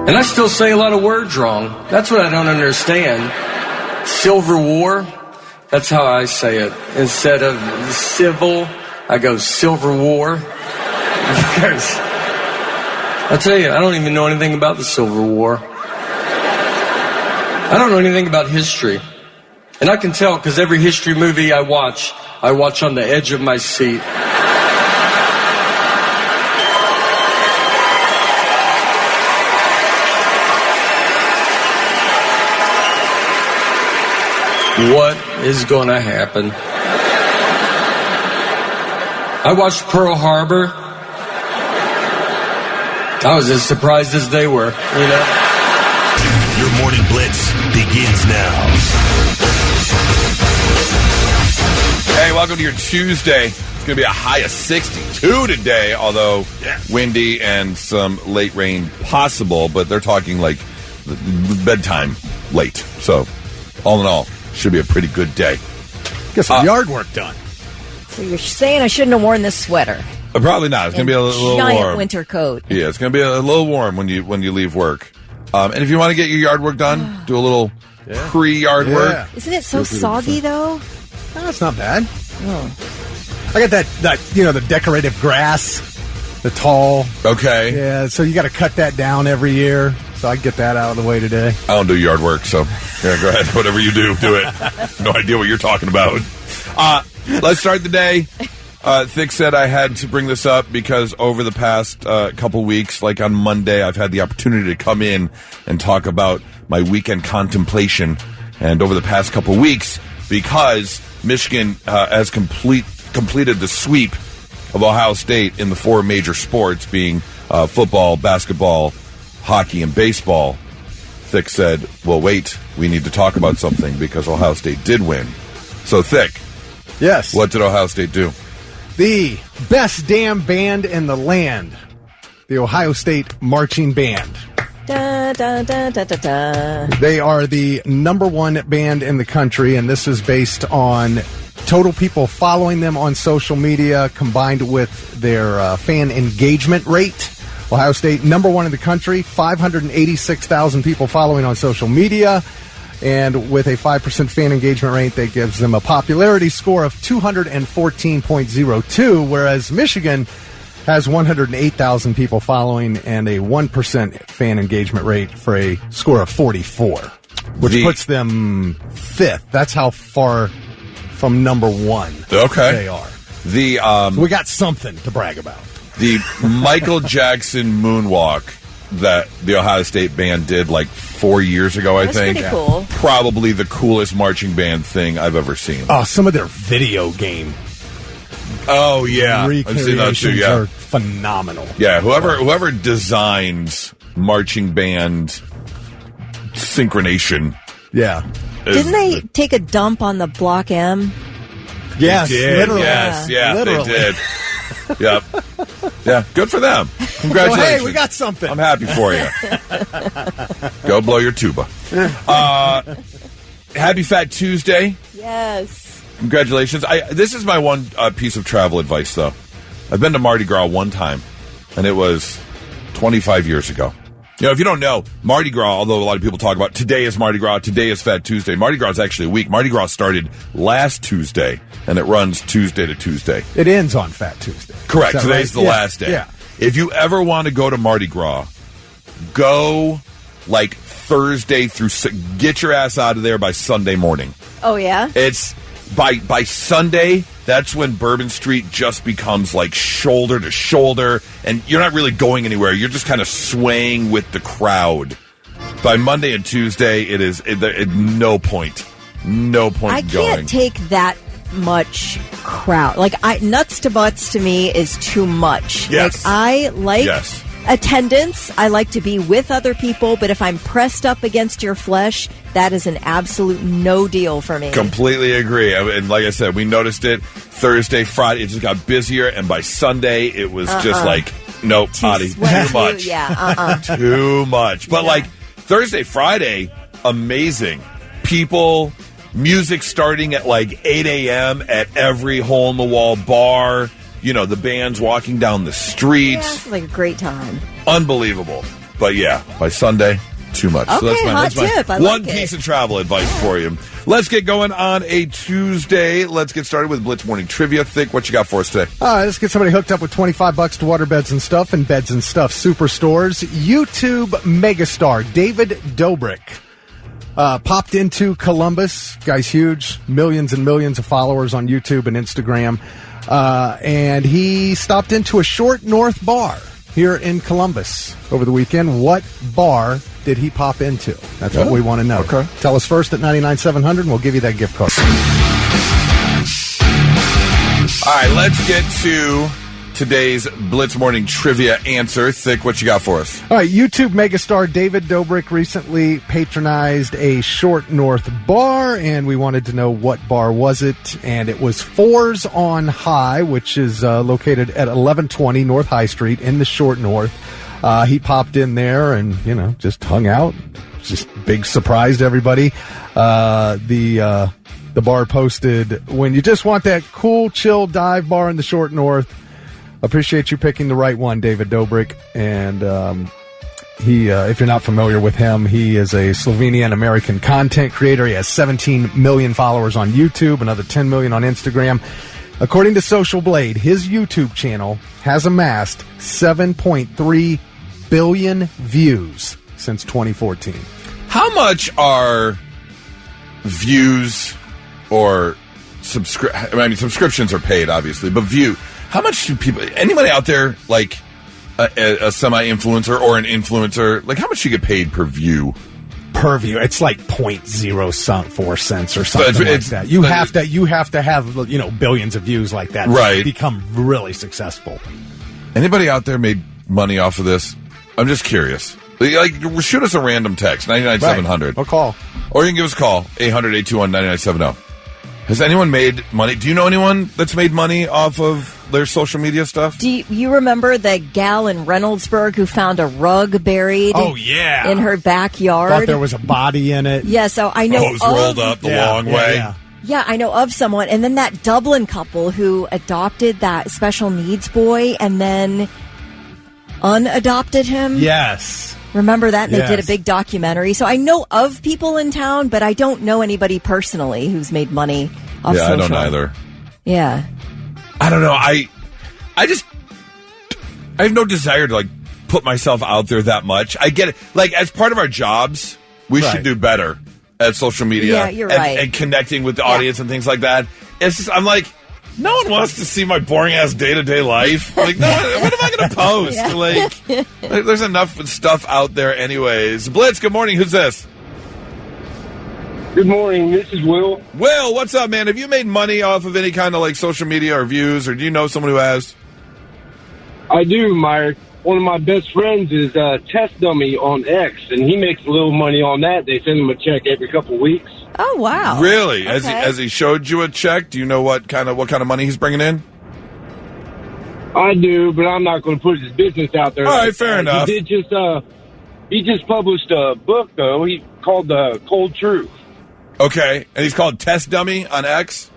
And I still say a lot of words wrong. That's what I don't understand. Silver War, that's how I say it. Instead of civil, I go Silver War. Because, I'll tell you, I don't even know anything about the Silver War. I don't know anything about history. And I can tell because every history movie I watch on the edge of my seat. What is going to happen? I watched Pearl Harbor. I was as surprised as they were, you know? Your morning blitz begins now. Hey, welcome to your Tuesday. It's going to be a high of 62 today, although windy and some late rain possible, but they're talking like bedtime late. So, all in all, should be a pretty good day. Get some yard work done. So you're saying I shouldn't have worn this sweater? Probably not. It's going to be a little giant warm. Winter coat. Yeah, it's going to be a little warm when you leave work. And if you want to get your yard work done, do a little pre-yard work. Isn't it so soggy though? No, it's not bad. Oh. I got that the decorative grass, the tall. Okay. Yeah, so you got to cut that down every year. So I get that out of the way today. I don't do yard work, so yeah, go ahead. Whatever you do it. No idea what you're talking about. Let's start the day. Thick said I had to bring this up because over the past couple weeks, like on Monday, I've had the opportunity to come in and talk about my weekend contemplation. And over the past couple weeks, because Michigan has completed the sweep of Ohio State in the four major sports, being football, basketball, hockey, and baseball, Thick said, well, wait, we need to talk about something because Ohio State did win. So, Thick. Yes. What did Ohio State do? The best damn band in the land. The Ohio State Marching Band. Da, da, da, da, da, da. They are the number one band in the country, and this is based on total people following them on social media combined with their fan engagement rate. Ohio State, number one in the country, 586,000 people following on social media. And with a 5% fan engagement rate, that gives them a popularity score of 214.02, whereas Michigan has 108,000 people following and a 1% fan engagement rate for a score of 44, which puts them fifth. That's how far from number one they are. So we got something to brag about. The Michael Jackson moonwalk that the Ohio State band did like 4 years ago, I think. Pretty cool. Probably the coolest marching band thing I've ever seen. Oh, some of their video game. Oh, yeah. I've seen that too, yeah. Are phenomenal. Yeah, whoever designs marching band synchronization. Yeah. Didn't they take a dump on the Block M? Yes, they did. literally. Yes, literally. they did. Yep. Yeah, good for them. Congratulations. Well, hey, we got something. I'm happy for you. Go blow your tuba. Happy Fat Tuesday. Yes. Congratulations. This is my one piece of travel advice, though. I've been to Mardi Gras one time, and it was 25 years ago. You know, if you don't know, Mardi Gras, although a lot of people talk about today is Mardi Gras, today is Fat Tuesday, Mardi Gras is actually a week. Mardi Gras started last Tuesday, and it runs Tuesday to Tuesday. It ends on Fat Tuesday. Correct. Today's Today's the last day. Yeah. If you ever want to go to Mardi Gras, go like Thursday through, get your ass out of there by Sunday morning. Oh, yeah? It's by Sunday, that's when Bourbon Street just becomes like shoulder to shoulder, and you're not really going anywhere. You're just kind of swaying with the crowd. By Monday and Tuesday, it is no point going. I can't take that much crowd. Like, nuts to butts to me is too much. Yes. Like, I like attendance. I like to be with other people, but if I'm pressed up against your flesh, that is an absolute no deal for me. Completely agree. And like I said, we noticed it Thursday, Friday. It just got busier, and by Sunday, it was just like, nope, Adi, too much. Too much. But like Thursday, Friday, amazing. People, music starting at like 8 a.m. at every hole-in-the-wall bar. You know, the band's walking down the streets. Yeah, it's like a great time. Unbelievable. But yeah, by Sunday, too much. Okay, hot tip. I like one it. piece of travel advice for you. Let's get going on a Tuesday. Let's get started with Blitz Morning Trivia. Think what you got for us today. Let's get somebody hooked up with $25 to Water Beds and Stuff and Beds and Stuff Superstores. YouTube megastar David Dobrik popped into Columbus. Guy's huge. Millions and millions of followers on YouTube and Instagram. And he stopped into a Short North bar here in Columbus over the weekend. What bar did he pop into? That's what we want to know. Okay. Tell us first at 99-700, and we'll give you that gift card. All right, let's get to today's Blitz Morning Trivia answer. Thick, what you got for us? All right, YouTube megastar David Dobrik recently patronized a Short North bar, and we wanted to know what bar was it, and it was Fours on High, which is located at 1120 North High Street in the Short North. He popped in there and, just hung out. Just big surprise to everybody. The bar posted, when you just want that cool, chill dive bar in the Short North, appreciate you picking the right one, David Dobrik. And he, if you're not familiar with him, he is a Slovenian-American content creator. He has 17 million followers on YouTube, another 10 million on Instagram. According to Social Blade, his YouTube channel has amassed 7.3 billion views since 2014. How much are views or subscriptions are paid, obviously, but how much do people, anybody out there, like a semi-influencer or an influencer, like how much do you get paid per view? Per view, it's like 0.04 cents or something like that. You have to have billions of views like that, right, to become really successful. Anybody out there made money off of this? I'm just curious. Like, shoot us a random text, 99-700. Or call. Or you can give us a call, 800-821-9970. Has anyone made money? Do you know anyone that's made money off of their social media stuff? Do you remember the gal in Reynoldsburg who found a rug buried in her backyard? Thought there was a body in it. Yeah, so I know it was rolled up the long way. Yeah, I know of someone. And then that Dublin couple who adopted that special needs boy and then unadopted him. Yes. Remember that? They did a big documentary. So I know of people in town, but I don't know anybody personally who's made money off social. I don't either. Yeah. I don't know. I have no desire to put myself out there that much. I get it. As part of our jobs, we should do better at social media. Yeah, you're right. And connecting with the audience and things like that. It's just, I'm like, no one wants to see my boring ass day-to-day life. What am I going to post? There's enough stuff out there anyways. Blitz, good morning. Who's this? Good morning. This is Will. Will, what's up, man? Have you made money off of any kind of social media or views, or do you know someone who has? I do. One of my best friends is a test dummy on X, and he makes a little money on that. They send him a check every couple of weeks. Oh, wow. Really? Okay. Has he showed you a check? Do you know what kind of money he's bringing in? I do, but I'm not going to put his business out there. All right, fair enough. He just published a book, though. He called The Cold Truth. Okay, and he's called Test Dummy on X?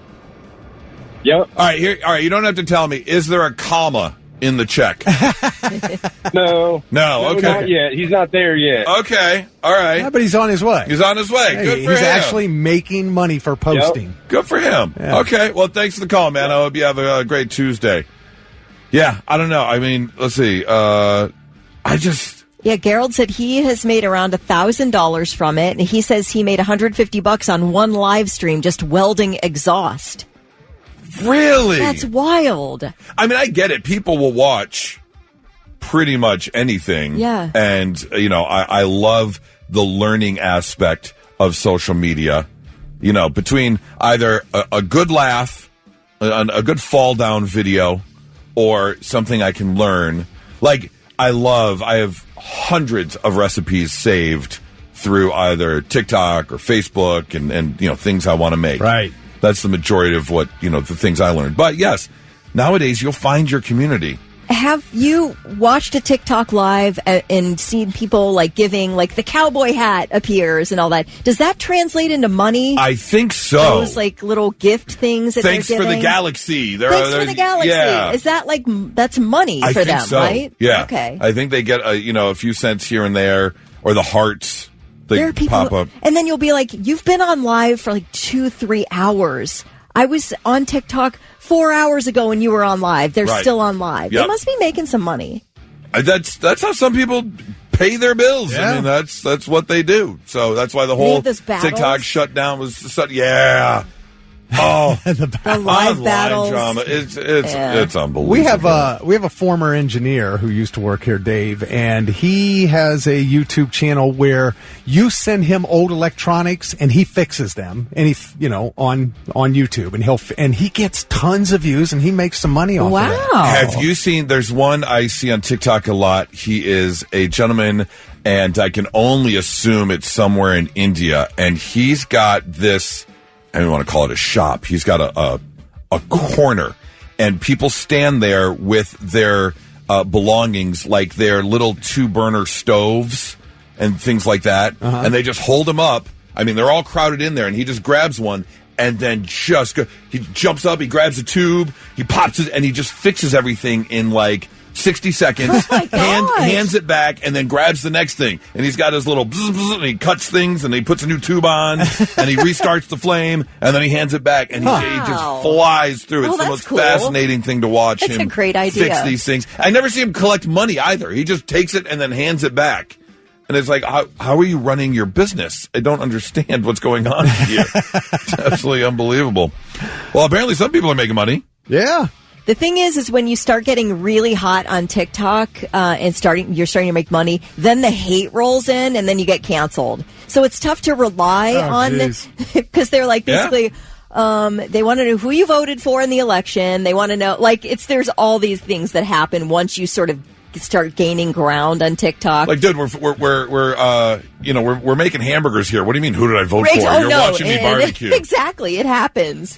Yep. All right, you don't have to tell me. Is there a comma in the check? No. No, okay. Not yet. He's not there yet. Okay, all right. Yeah, but he's on his way. He's on his way. Hey, Good for him. He's actually making money for posting. Yep. Good for him. Yeah. Okay, well, thanks for the call, man. I hope you have a great Tuesday. Yeah, I don't know. I mean, let's see. Yeah, Gerald said he has made around $1,000 from it, and he says he made $150 on one live stream just welding exhaust. Really? That's wild. I mean, I get it. People will watch pretty much anything. Yeah. And, I love the learning aspect of social media. Between either a good laugh, a good fall down video, or something I can learn. I have hundreds of recipes saved through either TikTok or Facebook and things I want to make. Right. That's the majority of what, the things I learned. But yes, nowadays you'll find your community. Have you watched a TikTok live and seen people like giving, like the cowboy hat appears and all that? Does that translate into money? I think so. Those like little gift things that Thanks they're giving? for the galaxy. Thanks for the galaxy. Yeah. Is that like, that's money I for think them, so. right? Yeah. Okay. I think they get a few cents here and there, or the hearts. There are people, pop up. and then you'll be like, you've been on live for like 2-3 hours. I was on TikTok 4 hours ago when you were on live. They're Right. still on live. Yep. They must be making some money. That's how some people pay their bills. Yeah. I mean, that's what they do. So that's why the They whole have those battles? TikTok shutdown was. Yeah. Oh, The live online battles. drama. It's unbelievable. We have a former engineer who used to work here, Dave, and he has a YouTube channel where you send him old electronics and he fixes them, and on YouTube, and he gets tons of views and he makes some money off of that. Wow. Have you seen? There's one I see on TikTok a lot. He is a gentleman, and I can only assume it's somewhere in India, and he's got this. I don't want to call it a shop. He's got a corner, and people stand there with their belongings, like their little 2-burner stoves and things like that, and they just hold them up. I mean, they're all crowded in there, and he just grabs one, and then he jumps up, he grabs a tube, he pops it, and he just fixes everything in like 60 seconds, Oh my gosh. hands it back, and then grabs the next thing. And he's got his little bzz, bzz, and he cuts things, and he puts a new tube on, and he restarts the flame, and then he hands it back, and he just flies through. It's the that's most cool. fascinating thing to watch That's him a great idea. fix these things. I never see him collect money either. He just takes it and then hands it back. And it's like, how are you running your business? I don't understand what's going on here. It's absolutely unbelievable. Well, apparently some people are making money. Yeah. The thing is when you start getting really hot on TikTok and you're starting to make money, then the hate rolls in, and then you get canceled. So it's tough to rely on because they're like basically. They want to know who you voted for in the election. They want to know, there's all these things that happen once you sort of start gaining ground on TikTok. Like, dude, we're making hamburgers here. What do you mean? Who did I vote for? You're watching me barbecue. Exactly, it happens.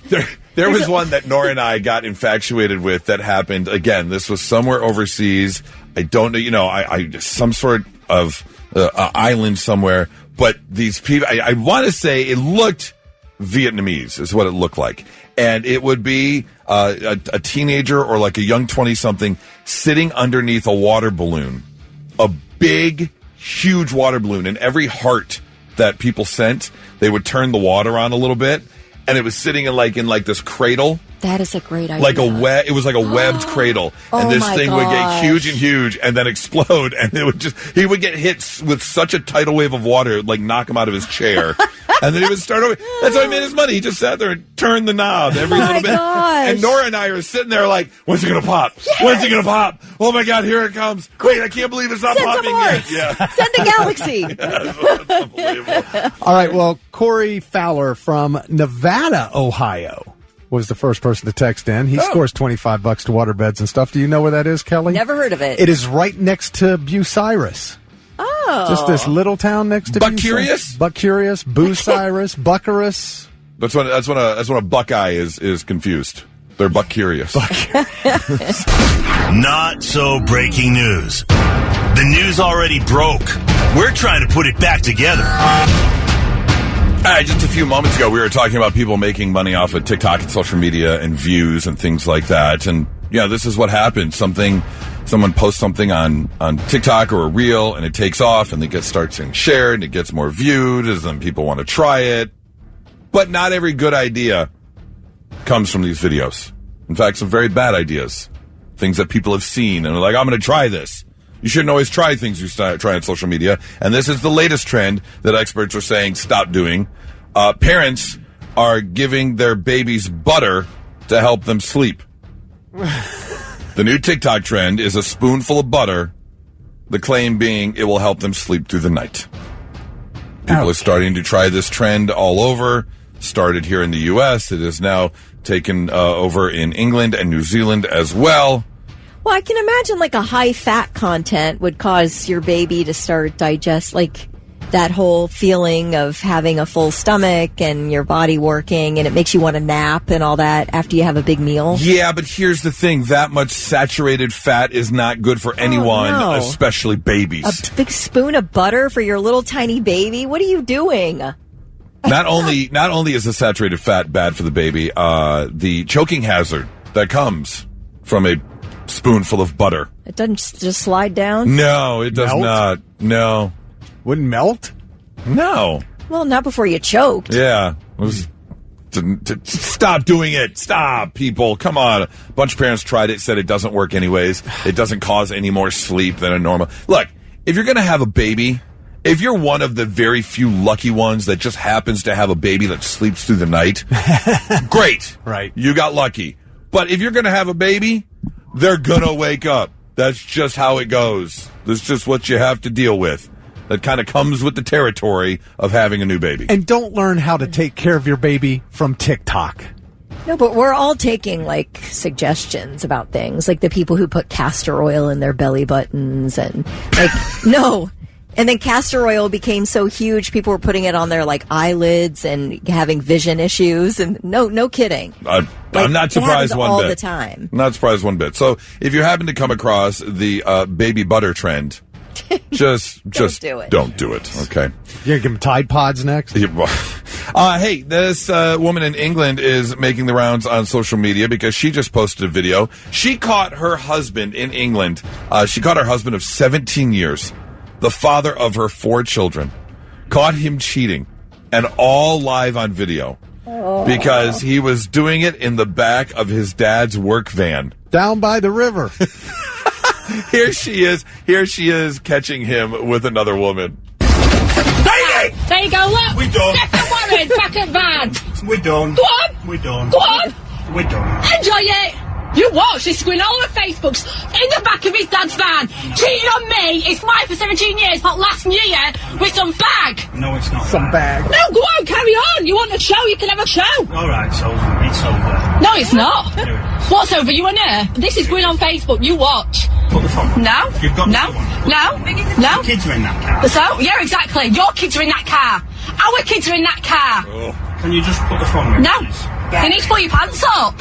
There was one that Nora and I got infatuated with that happened. Again, this was somewhere overseas. I don't know. I some sort of island somewhere. But these people, I want to say it looked Vietnamese is what it looked like. And it would be a teenager or like a young 20-something sitting underneath a water balloon, a big, huge water balloon. And every heart that people sent, they would turn the water on a little bit. And it was sitting in this cradle. That is a great idea. It was like a webbed cradle. And this thing would get huge and huge and then explode. And it would he would get hit with such a tidal wave of water, like knock him out of his chair. And then he would start over. That's how he made his money. He just sat there and turned the knob every little bit. Gosh. And Nora and I are sitting there like, when's it going to pop? Yes! When's it going to pop? Oh my God, here it comes. Wait, I can't believe it's not Send popping some yet. Yeah. Send a galaxy. That's unbelievable. All right, well, Corey Fowler from Nevada, Ohio, was the first person to text in. He scores $25 to waterbeds and stuff. Do you know where that is, Kelly? Never heard of it. It is right next to Bucyrus. Oh. Just this little town next to Bucyrus? Bucyrus, Bucyrus, Bucyrus. That's when a Buckeye is confused. They're buck curious. Not so breaking news. The news already broke. We're trying to put it back together. Just a few moments ago, we were talking about people making money off of TikTok and social media and views and things like that. And yeah, this is what happens. Someone posts something on TikTok or a reel, and it takes off, and it starts getting shared, and it gets more viewed, and then people want to try it. But not every good idea comes from these videos. In fact, some very bad ideas, things that people have seen, and they're like, I'm going to try this. You shouldn't always try things you try on social media. And this is the latest trend that experts are saying stop doing. Parents are giving their babies butter to help them sleep. The new TikTok trend is a spoonful of butter, the claim being it will help them sleep through the night. People are starting to try this trend all over. Started here in the U.S. It is now taken over in England and New Zealand as well. Well, I can imagine a high fat content would cause your baby to start that whole feeling of having a full stomach and your body working, and it makes you want to nap and all that after you have a big meal. Yeah, but here's the thing. That much saturated fat is not good for anyone, no. especially babies. A big spoon of butter for your little tiny baby? What are you doing? Not only is the saturated fat bad for the baby, the choking hazard that comes from a spoonful of butter. It doesn't just slide down? No, it does not. No. Wouldn't melt? No. Well, not before you choked. Yeah. Stop doing it. Stop, people. Come on. A bunch of parents tried it, said it doesn't work anyways. It doesn't cause any more sleep than a normal. Look, if you're going to have a baby, if you're one of the very few lucky ones that just happens to have a baby that sleeps through the night, great. Right. You got lucky. But if you're going to have a baby, they're going to wake up. That's just how it goes. That's just what you have to deal with. That kind of comes with the territory of having a new baby. And don't learn how to take care of your baby from TikTok. No, but we're all taking, like, suggestions about things. Like the people who put castor oil in their belly buttons and, like, no. And then castor oil became so huge, people were putting it on their, like, eyelids and having vision issues. And no kidding. I'm not surprised one bit. All the time. Not surprised one bit. So if you happen to come across the baby butter trend, just don't do it. Okay. You're gonna give them Tide Pods next? Hey, this woman in England is making the rounds on social media because she just posted a video. She caught her husband in England. She caught her husband of 17 years, the father of her 4 children, caught him cheating, and all live on video because he was doing it in the back of his dad's work van. Down by the river. Here she is catching him with another woman. Lady! There you go, look! We done. Second warrant, back at van. We done. Go on! We done. Go on! We done. Enjoy it! You watch this going all over Facebook's in the back of his dad's van. Cheating on me, it's mine for 17 years, but last New Year with some bag. No, it's not. Some bag. No, go on, carry on. You want a show, you can have a show. All right, it's over. It's over. No, it's not. Do it. What's over? You and her? This is going on Facebook. You watch. Put the phone on. No. You've got no. No. The kids are in that car. So, yeah, exactly. Your kids are in that car. Our kids are in that car. Oh. Can you just put the phone on? No. You need to put your pants up.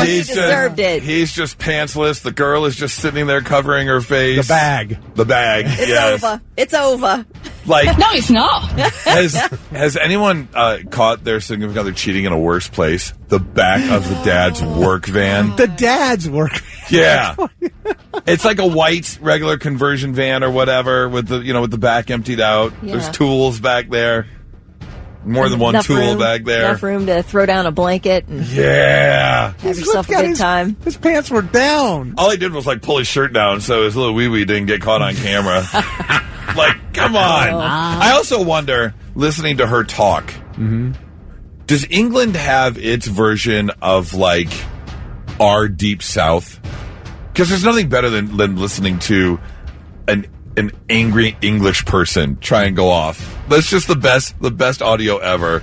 He deserved it. He's just pantsless. The girl is just sitting there covering her face. The bag. The bag. It's yes. over. It's over. Like, No, it's not. has anyone caught their significant other cheating in a worse place? The back of the dad's work van. The dad's work. Yeah. It's like a white regular conversion van or whatever with the back emptied out. Yeah. There's tools back there. More than one Enough tool room, back there. Enough room to throw down a blanket and Yeah. have yourself a good time. His pants were down. All he did was like pull his shirt down so his little wee-wee didn't get caught on camera. Like, come on. I also wonder, listening to her talk, does England have its version of like our Deep South? Because there's nothing better than listening to an angry English person try and go off. That's just the best audio ever.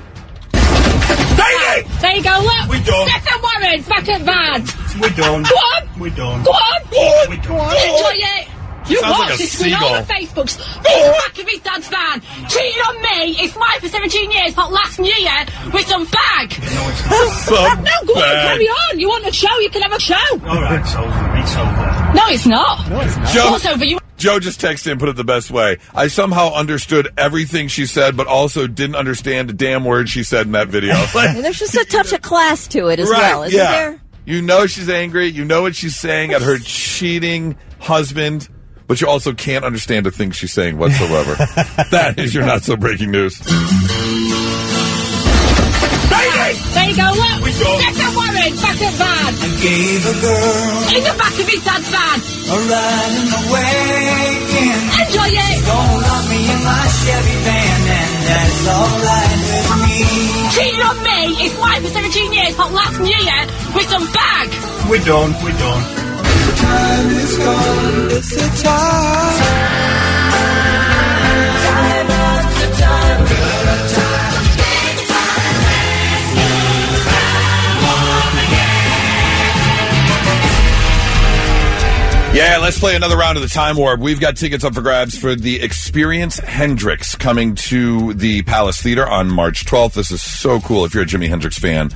Lady! There you go, look. We done. Second warrant, back at van. We done. Go on. We done. Go on. We done. Enjoy it. You Sounds watch like a this going all seagull. over Facebook's in the back of his dad's van. Cheating on me, it's mine for 17 years, but last New Year with some bag. No, it's not. Some No, go on, bag. carry on. You want a show, you can have a show. All right, it's over. It's over. No, it's not. Joe, What's over? Joe just texted and put it the best way. I somehow understood everything she said, but also didn't understand a damn word she said in that video. And there's just a touch of class to it as well, isn't there? You know she's angry. You know what she's saying at her cheating husband, but you also can't understand a thing she's saying whatsoever. That is your not so breaking news. Lady! There you go, look. We done. Second warrant, back at van. Gave a girl In the back of his dad's van. a ride in the wagon. Enjoy it. Don't lock me in my Chevy van, and that's alright with me. Cheating on me, it's mine for 17 years, but last New Year with some bag. We done. We done. Time is gone, it's the time. Time after time, good time. Yeah, let's play another round of the Time Warp. We've got tickets up for grabs for the Experience Hendrix coming to the Palace Theater on March 12th. This is so cool if you're a Jimi Hendrix fan.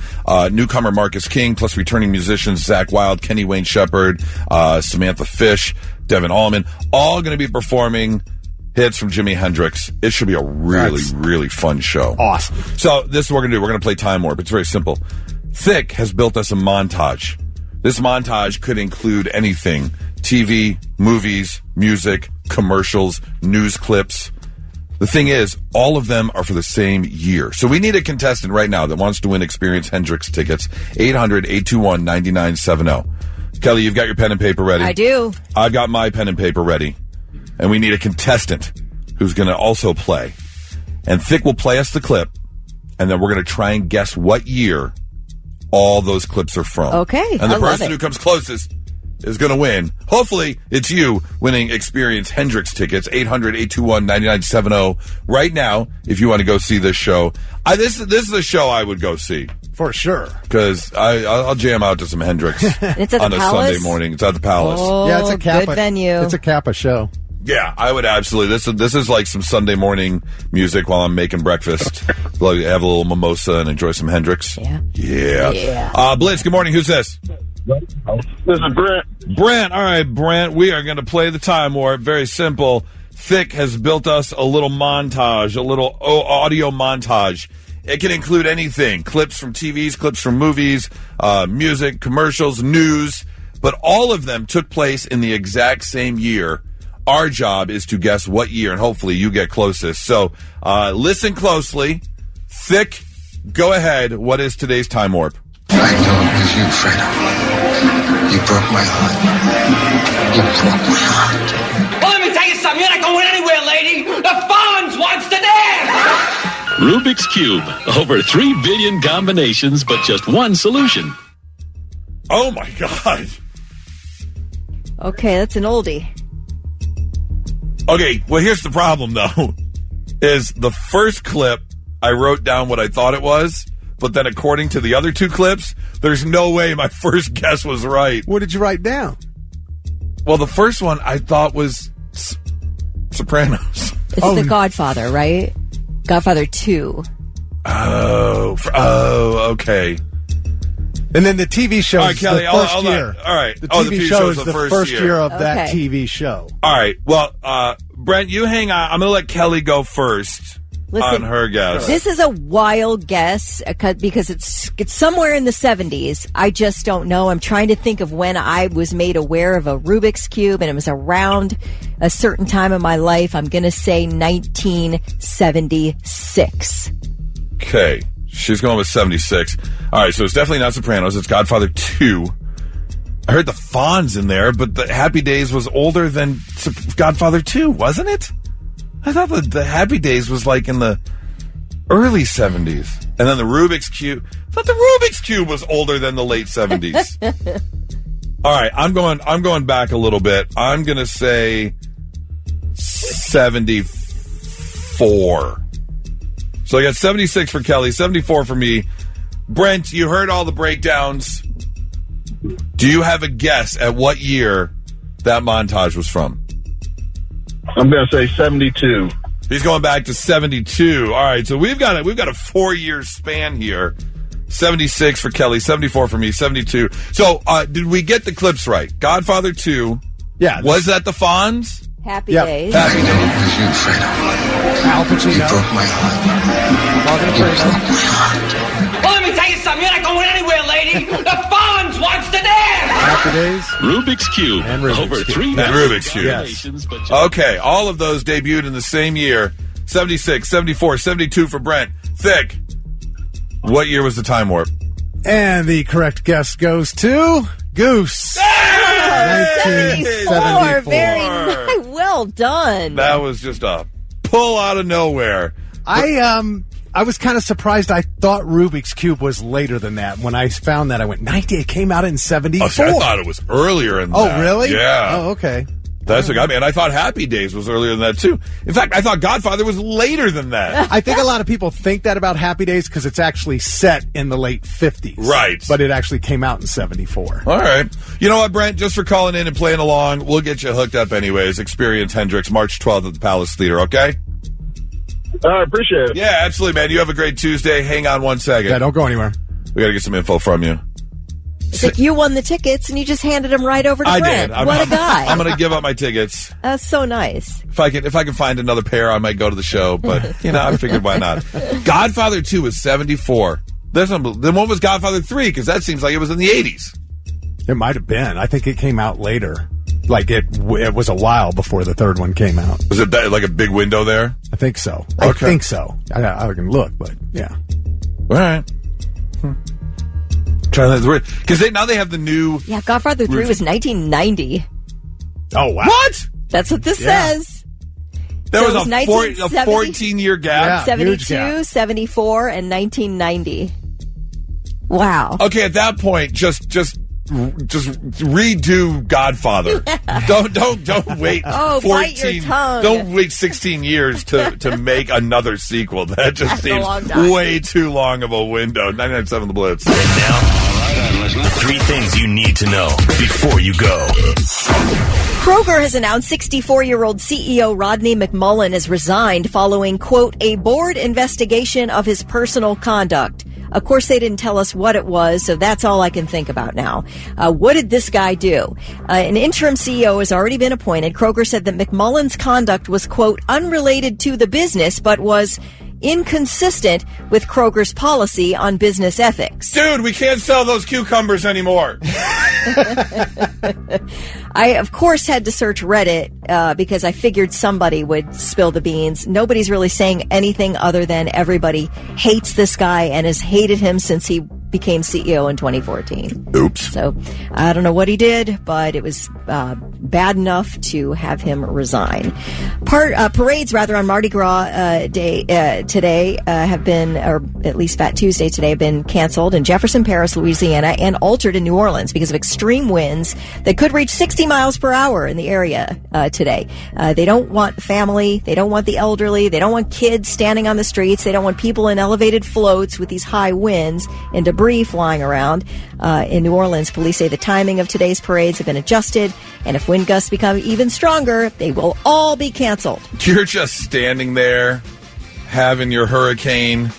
Newcomer Marcus King, plus returning musicians Zach Wilde, Kenny Wayne Shepherd, Samantha Fish, Devin Allman, all going to be performing hits from Jimi Hendrix. It should be a really fun show. Awesome. So this is what we're going to do. We're going to play Time Warp. It's very simple. Thick has built us a montage. This montage could include anything. TV, movies, music, commercials, news clips. The thing is, all of them are for the same year. So we need a contestant right now that wants to win Experience Hendrix tickets. 800-821-9970. Kelly, you've got your pen and paper ready? I do. I've got my pen and paper ready. And we need a contestant who's going to also play. And Thick will play us the clip, and then we're going to try and guess what year all those clips are from. Okay, and the person who comes closest is going to win. Hopefully, it's you winning Experience Hendrix tickets, 800-821-9970. Right now, if you want to go see this show. This is a show I would go see. For sure. Because I'll jam out to some Hendrix It's at on the a Palace? Sunday morning. It's at the Palace. Oh, Yeah, it's a Kappa. good venue. It's a Kappa show. Yeah, I would absolutely. This is like some Sunday morning music while I'm making breakfast. Like, have a little mimosa and enjoy some Hendrix. Yeah. Blitz, good morning. Who's this? This is Brent. Brent. All right, Brent. We are going to play the Time Warp. Very simple. Thick has built us a little montage, a little audio montage. It can include anything. Clips from TVs, clips from movies, music, commercials, news. But all of them took place in the exact same year. Our job is to guess what year, and hopefully you get closest. So listen closely. Thick, go ahead. What is today's Time Warp? I know it was you, Fredo. You broke my heart. You broke my heart. Well, let me tell you something. You're not going anywhere, lady. The Fonz wants to dance. Rubik's Cube. Over 3 billion combinations, but just one solution. Oh, my God. Okay, that's an oldie. Okay, well, here's the problem, though, is the first clip, I wrote down what I thought it was, but then according to the other two clips, there's no way my first guess was right. What did you write down? Well, the first one I thought was Sopranos. It's The Godfather, right? Godfather 2. Oh, okay. And then the TV show All right, is Kelly, the first year. All right. The TV show is the first year of that Okay. TV show. All right. Well, Brent, you hang on. I'm going to let Kelly go first on her guess. This is a wild guess because it's somewhere in the 70s. I just don't know. I'm trying to think of when I was made aware of a Rubik's Cube, and it was around a certain time in my life. I'm going to say 1976. Okay. She's going with 76. All right, so it's definitely not Sopranos. It's Godfather 2. I heard the Fonz in there, but the Happy Days was older than Godfather 2, wasn't it? I thought the Happy Days was like in the early 70s. And then the Rubik's Cube. I thought the Rubik's Cube was older than the late 70s. All right, I'm going back a little bit. I'm going to say 74. So I got 76 for Kelly, 74 for me. Brent, you heard all the breakdowns. Do you have a guess at what year that montage was from? I'm going to say 72. He's going back to 72. All right, so we've got a 4-year span here. 76 for Kelly, 74 for me, 72. So did we get the clips right? Godfather 2. Yeah. Was that the Fonz? Happy Days. Happy I know it was you, Fredo. Al Pacino. You broke my heart. Morgan You Freeman. broke my heart. Well, let me tell you something. You're not going anywhere, lady. The Fonz wants to dance. Happy Days. Rubik's Cube. And Rubik's Over Cube. 3 And billion Rubik's Cube. combinations, but just Okay, all of those debuted in the same year. 76, 74, 72 for Brent. Thick, what year was the Time Warp? And the correct guess goes to Goose. 1974. Very nice. Well done. That was just a pull out of nowhere. I was kind of surprised. I thought Rubik's Cube was later than that. When I found that, I went, 90. It came out in 74. Oh, see, I thought it was earlier in Oh, that. really? Yeah. Oh, okay. That's what got me. And I thought Happy Days was earlier than that, too. In fact, I thought Godfather was later than that. I think a lot of people think that about Happy Days because it's actually set in the late 50s. Right. But it actually came out in 74. All right. You know what, Brent? Just for calling in and playing along, we'll get you hooked up anyways. Experience Hendrix, March 12th at the Palace Theater, okay? I appreciate it. Yeah, absolutely, man. You have a great Tuesday. Hang on one second. Yeah, don't go anywhere. We got to get some info from you. It's like you won the tickets and you just handed them right over to Brent. I did. What a guy. I'm going to give up my tickets. That's so nice. If I can find another pair, I might go to the show. But, I figured why not. Godfather 2 was 74. Then what was Godfather 3? Because that seems like it was in the 80s. It might have been. I think it came out later. Like, it was a while before the third one came out. Was it like a big window there? I think so. Okay. I think so. I can look, but yeah. All right. Because now they have the new... Yeah, Godfather 3 was 1990. Oh, wow. What? That's what this says. There So was a 14-year gap. 72, 74, and 1990. Wow. Okay, at that point, just redo Godfather. Don't wait. Oh, 14. bite your tongue. Don't wait 16 years to make another sequel. That just That's a seems long time. way too long of a window. 99.7 The Blitz. And now, three things you need to know before you go. Kroger has announced 64-year-old CEO Rodney McMullen has resigned following, quote, a board investigation of his personal conduct. Of course, they didn't tell us what it was, so that's all I can think about now. What did this guy do? An interim CEO has already been appointed. Kroger said that McMullen's conduct was, quote, unrelated to the business, but was inconsistent with Kroger's policy on business ethics. Dude, we can't sell those cucumbers anymore. I, of course, had to search Reddit because I figured somebody would spill the beans. Nobody's really saying anything other than everybody hates this guy and has hated him since he became CEO in 2014. Oops. So I don't know what he did, but it was bad enough to have him resign. Parades, rather, on Mardi Gras Day today have been, or at least Fat Tuesday today, have been canceled in Jefferson Parish, Louisiana, and altered in New Orleans because of extreme winds that could reach 60 miles per hour in the area today. They don't want family. They don't want the elderly. They don't want kids standing on the streets. They don't want people in elevated floats with these high winds and debris flying around. In New Orleans, police say the timing of today's parades have been adjusted, and if wind gusts become even stronger, they will all be canceled. You're just standing there having your hurricane,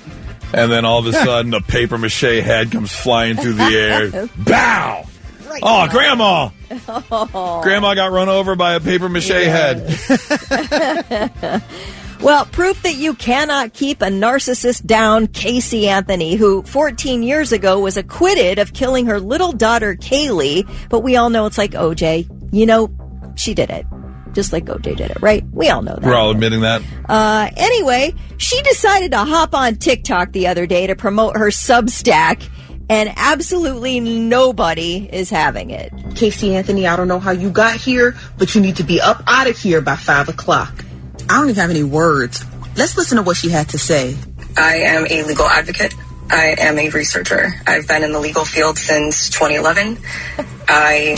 and then all of a sudden a paper mache head comes flying through the air. Bow! Right. Oh, Grandma! Oh. Grandma got run over by a paper mache head. Well, proof that you cannot keep a narcissist down, Casey Anthony, who 14 years ago was acquitted of killing her little daughter, Kaylee. But we all know it's like OJ. You know, she did it. Just like OJ did it, right? We all know that. We're all admitting that. Anyway, she decided to hop on TikTok the other day to promote her Substack, and absolutely nobody is having it. Casey Anthony, I don't know how you got here, but you need to be up out of here by 5 o'clock. I don't even have any words. Let's listen to what she had to say. I am a legal advocate. I am a researcher. I've been in the legal field since 2011. I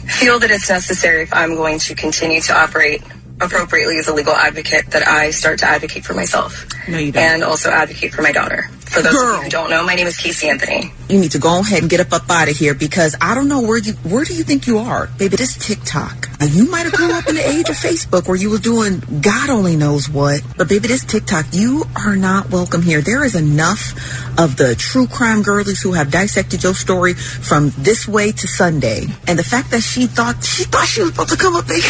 feel that it's necessary, if I'm going to continue to operate appropriately as a legal advocate, that I start to advocate for myself. No, you don't. And also advocate for my daughter. For those of you who don't know, my name is Casey Anthony. You need to go ahead and get up out of here, because I don't know where do you think you are? Baby, this TikTok. Now, you might have grew up in the age of Facebook where you was doing God only knows what. But baby, this TikTok, you are not welcome here. There is enough of the true crime girlies who have dissected your story from this way to Sunday. And the fact that she thought she was about to come up big.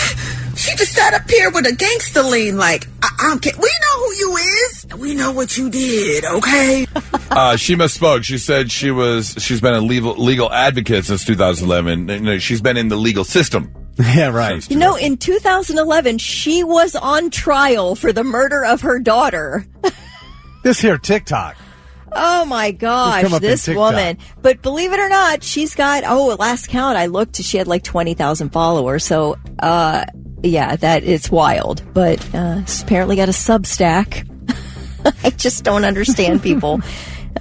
She just sat up here with a gangster lean like, I don't care. We know who you is. And we know what you did, okay? She misspoke. She said she's been a legal advocate since 2011. No, she's been in the legal system. Yeah, right. You know, in 2011, she was on trial for the murder of her daughter. This here TikTok. Oh my gosh, this woman. But believe it or not, she's got, last count I looked, she had like 20,000 followers. So, yeah, that it's wild. But she's apparently got a Substack. I just don't understand people.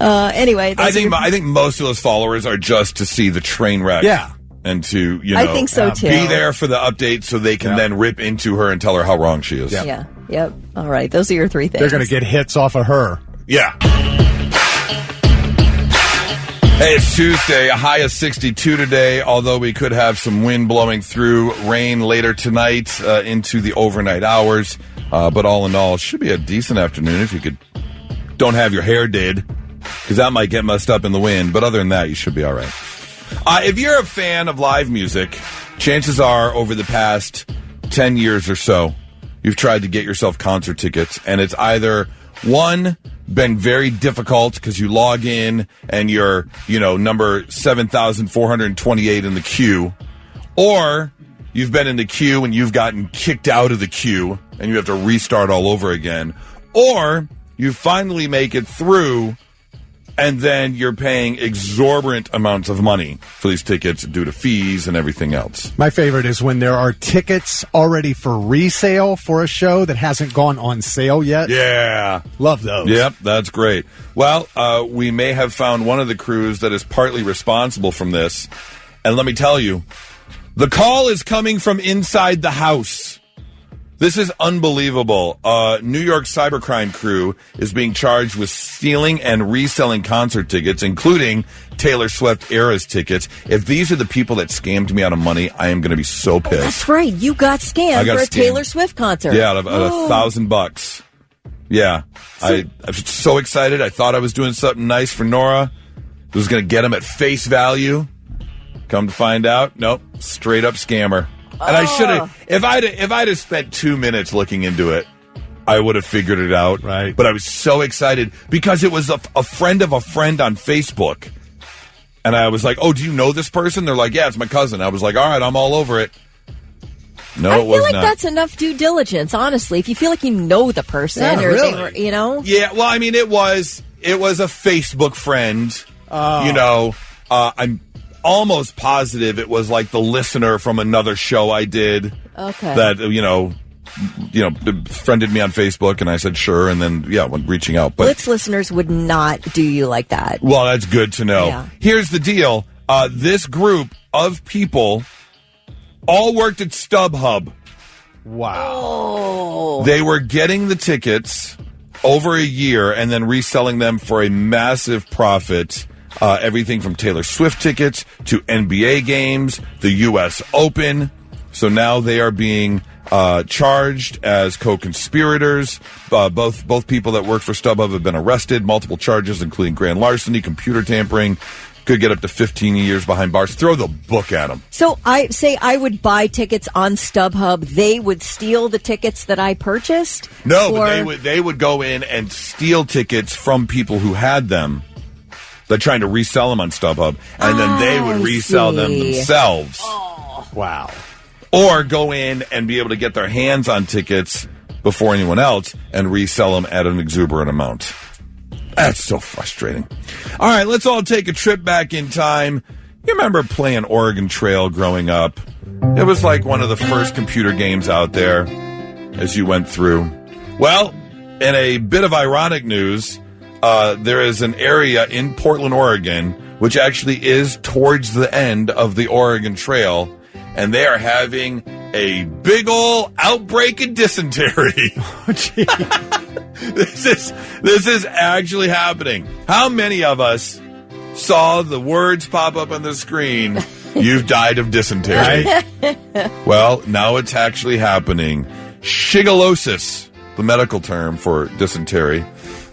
Anyway, I think most of those followers are just to see the train wreck. Yeah. and to, I think so too. Be there for the update so they can then rip into her and tell her how wrong she is. Yeah. Yep. All right. Those are your three things. They're going to get hits off of her. Yeah. Hey, it's Tuesday, a high of 62 today, although we could have some wind blowing through, rain later tonight into the overnight hours. But all in all, it should be a decent afternoon if you don't have your hair did, because that might get messed up in the wind. But other than that, you should be all right. If you're a fan of live music, chances are over the past 10 years or so, you've tried to get yourself concert tickets, and it's either, one, been very difficult because you log in and you're, number 7,428 in the queue, or you've been in the queue and you've gotten kicked out of the queue and you have to restart all over again, or you finally make it through and then you're paying exorbitant amounts of money for these tickets due to fees and everything else. My favorite is when there are tickets already for resale for a show that hasn't gone on sale yet. Yeah. Love those. Yep, that's great. Well, we may have found one of the crews that is partly responsible from this. And let me tell you, the call is coming from inside the house. This is unbelievable. New York cybercrime crew is being charged with stealing and reselling concert tickets, including Taylor Swift Eras tickets. If these are the people that scammed me out of money, I am going to be so pissed. That's right. You got scammed for a Taylor Swift concert. Yeah, out of $1,000. Yeah. I was so excited. I thought I was doing something nice for Nora. I was going to get them at face value. Come to find out, nope, straight up scammer. And I should have, if I'd have spent 2 minutes looking into it, I would have figured it out. Right. But I was so excited because it was a friend of a friend on Facebook. And I was like, oh, do you know this person? They're like, yeah, it's my cousin. I was like, all right, I'm all over it. No, it was not. I feel like that's enough due diligence, honestly. If you feel like you know the person, Yeah, or really? they were, you know? Yeah, well, I mean, it was a Facebook friend. I'm almost positive it was like the listener from another show I did. Okay. That, friended me on Facebook, and I said sure, and then, when reaching out. But Blitz listeners would not do you like that. well, that's good to know. Yeah. Here's the deal. This group of people all worked at StubHub. Wow. Oh. They were getting the tickets over a year and then reselling them for a massive profit. Everything from Taylor Swift tickets to NBA games, the U.S. Open. So now they are being charged as co-conspirators. Both people that work for StubHub have been arrested. Multiple charges, including grand larceny, computer tampering. Could get up to 15 years behind bars. Throw the book at them. So I would buy tickets on StubHub. They would steal the tickets that I purchased? No, but they would go in and steal tickets from people who had them. They're trying to resell them on StubHub, and then they would resell them themselves. Oh. Wow. Or go in and be able to get their hands on tickets before anyone else and resell them at an exuberant amount. That's so frustrating. All right, let's all take a trip back in time. You remember playing Oregon Trail growing up? It was like one of the first computer games out there as you went through. Well, in a bit of ironic news, there is an area in Portland, Oregon, which actually is towards the end of the Oregon Trail, and they are having a big ol' outbreak of dysentery. This is actually happening. How many of us saw the words pop up on the screen, "You've died of dysentery"? Well, now it's actually happening. Shigellosis, the medical term for dysentery.